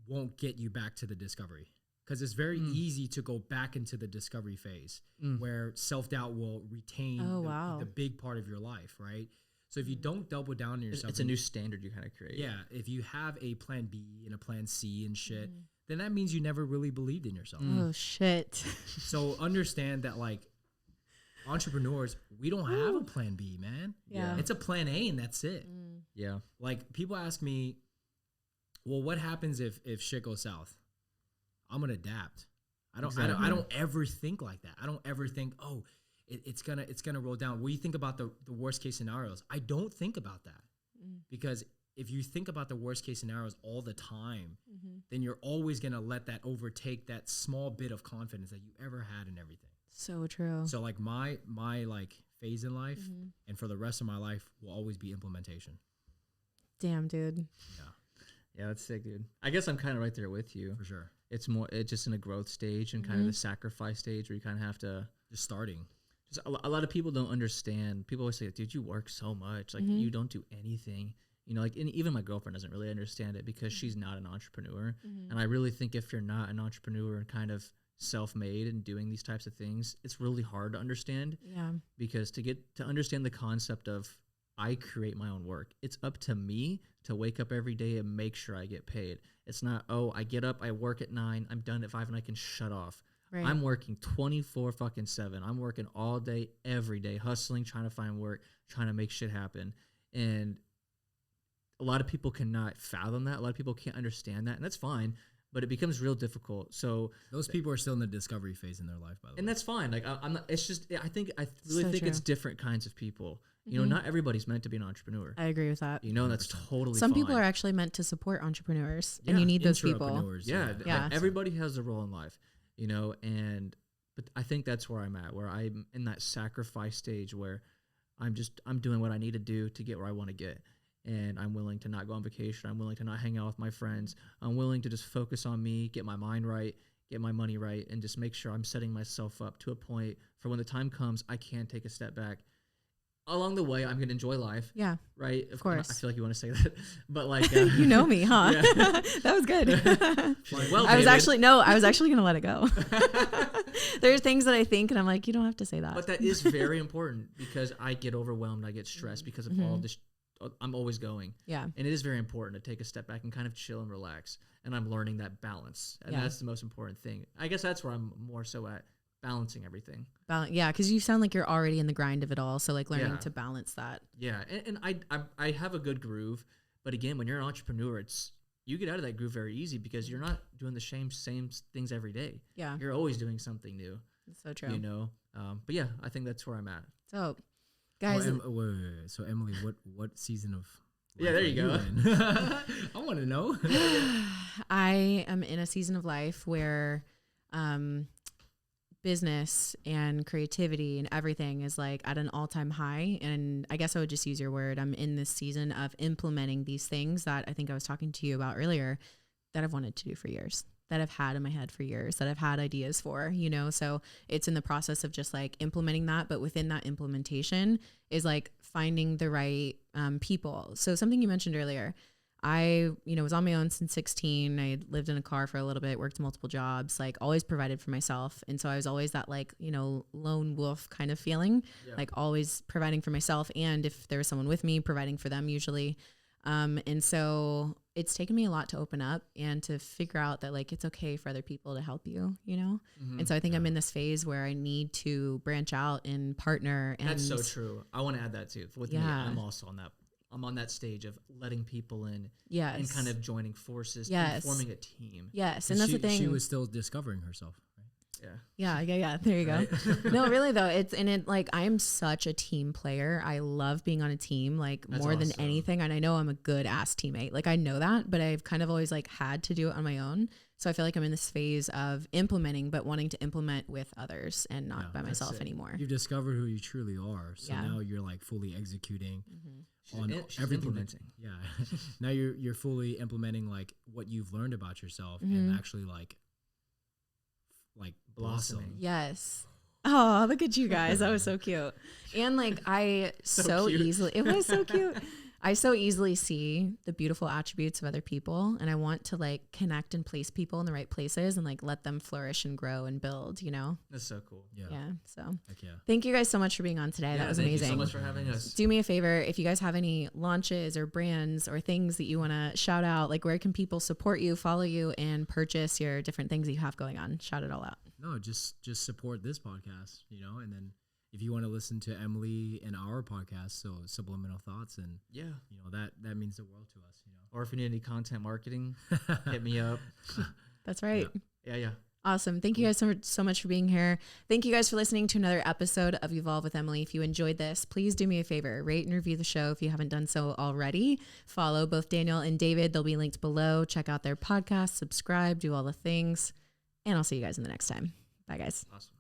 won't get you back to the discovery? Because it's very easy to go back into the discovery phase where self-doubt will retain the big part of your life, right? So if you don't double down on yourself. It's a new standard you kind of create. Yeah. If you have a plan B and a plan C and shit, then that means you never really believed in yourself. Oh, shit. So understand that like entrepreneurs, we don't have a plan B, man. Yeah. It's a plan A and that's it. Yeah. Like people ask me, well, what happens if shit goes south? I'm gonna adapt. I don't ever think like that. I don't ever think, oh, it's gonna roll down. When you think about the worst case scenarios, I don't think about that. Because if you think about the worst case scenarios all the time, then you're always gonna let that overtake that small bit of confidence that you ever had in everything. So true. So like my like phase in life and for the rest of my life will always be implementation. Damn, dude. Yeah, that's sick, dude. I guess I'm kind of right there with you. For sure. It's just in a growth stage and kind of the sacrifice stage where you kind of have to just starting. Just a lot of people don't understand. People always say, dude, you work so much. Like you don't do anything. You know, like and even my girlfriend doesn't really understand it because she's not an entrepreneur. And I really think if you're not an entrepreneur and kind of self-made and doing these types of things, it's really hard to understand. Yeah. Because to understand the concept of I create my own work, it's up to me to wake up every day and make sure I get paid. It's not, oh, I get up, I work at 9, I'm done at 5, and I can shut off. Right. I'm working 24/7. I'm working all day, every day, hustling, trying to find work, trying to make shit happen. And a lot of people cannot fathom that. A lot of people can't understand that, and that's fine. But it becomes real difficult. So those people are still in the discovery phase in their life, by the way. And that's fine. Like I'm not. It's just. I really think true. it's different kinds of people. You know, not everybody's meant to be an entrepreneur. I agree with that. You know, that's totally. Some fine. people are actually meant to support entrepreneurs, and you need those people. Yeah. Everybody has a role in life. You know, but I think that's where I'm at. Where I'm in that sacrifice stage where I'm doing what I need to do to get where I want to get. And I'm willing to not go on vacation. I'm willing to not hang out with my friends. I'm willing to just focus on me, get my mind right, get my money right, and just make sure I'm setting myself up to a point for when the time comes, I can take a step back. Along the way, I'm going to enjoy life. Yeah. Right? Of course. I feel like you want to say that. But like... you know me, huh? Yeah. That was good. Like, well, I was actually going to let it go. There are things that I think, and I'm like, you don't have to say that. But that is very important because I get overwhelmed. I get stressed because of all this... I'm always going. Yeah. And it is very important to take a step back and kind of chill and relax. And I'm learning that balance. And that's the most important thing. I guess that's where I'm more so at balancing everything. Yeah, because you sound like you're already in the grind of it all. So like learning Yeah. to balance that. Yeah, and I have a good groove, but again, when you're an entrepreneur, you get out of that groove very easy because you're not doing the same things every day. Yeah, You're always doing something new. that's so true. You know, but yeah, I think that's where I'm at. So, guys, Wait. So Emily, what season of Yeah, there you go. in? I want to know. I am in a season of life where business and creativity and everything is like at an all-time high. And I guess I would just use your word. I'm in this season of implementing these things that I think I was talking to you about earlier that I've wanted to do for years, that I've had in my head for years, that I've had ideas for, you know? So it's in the process of just like implementing that. But within that implementation is like finding the right people. So something you mentioned earlier, I, was on my own since 16. I lived in a car for a little bit, worked multiple jobs, like always provided for myself. And so I was always that like, lone wolf kind of feeling, like always providing for myself. And if there was someone with me, providing for them usually. And so it's taken me a lot to open up and to figure out that like, it's okay for other people to help you, Mm-hmm. And so I think I'm in this phase where I need to branch out and partner. And That's so true. I want to add that too. With me, I'm also on that. I'm on that stage of letting people in and kind of joining forces and forming a team. Yes. And that's the thing. She was still discovering herself, right? Yeah. There you go. No, really though. I am such a team player. I love being on a team, like That's more than awesome. anything. And I know I'm a good ass teammate. Like I know that, but I've kind of always like had to do it on my own. So I feel like I'm in this phase of implementing, but wanting to implement with others and not by myself anymore. You've discovered who you truly are. So now you're like fully executing on She's implementing. Yeah. Now you're fully implementing like what you've learned about yourself and actually like blossom. Blossoming. Yes. Oh, look at you guys. That was so cute. And like I so cute. easily, it was so cute. I so easily see the beautiful attributes of other people, and I want to like connect and place people in the right places and like let them flourish and grow and build, That's so cool. Yeah. So Heck yeah. thank you guys so much for being on today. That was thank amazing. you so much for having us. Do me a favor, if you guys have any launches or brands or things that you want to shout out, like where can people support you, follow you, and purchase your different things that you have going on? Shout it all out. No, just support this podcast, and then if you want to listen to Emily and our podcast, so Subliminal Thoughts, and that means the world to us, Or if you need any content marketing, hit me up. That's right. Yeah. Awesome. Thank you guys so much for being here. Thank you guys for listening to another episode of Evolve with Emily. If you enjoyed this, please do me a favor, rate and review the show if you haven't done so already. Follow both Daniel and David. They'll be linked below. Check out their podcast, subscribe, do all the things, and I'll see you guys in the next time. Bye, guys. Awesome.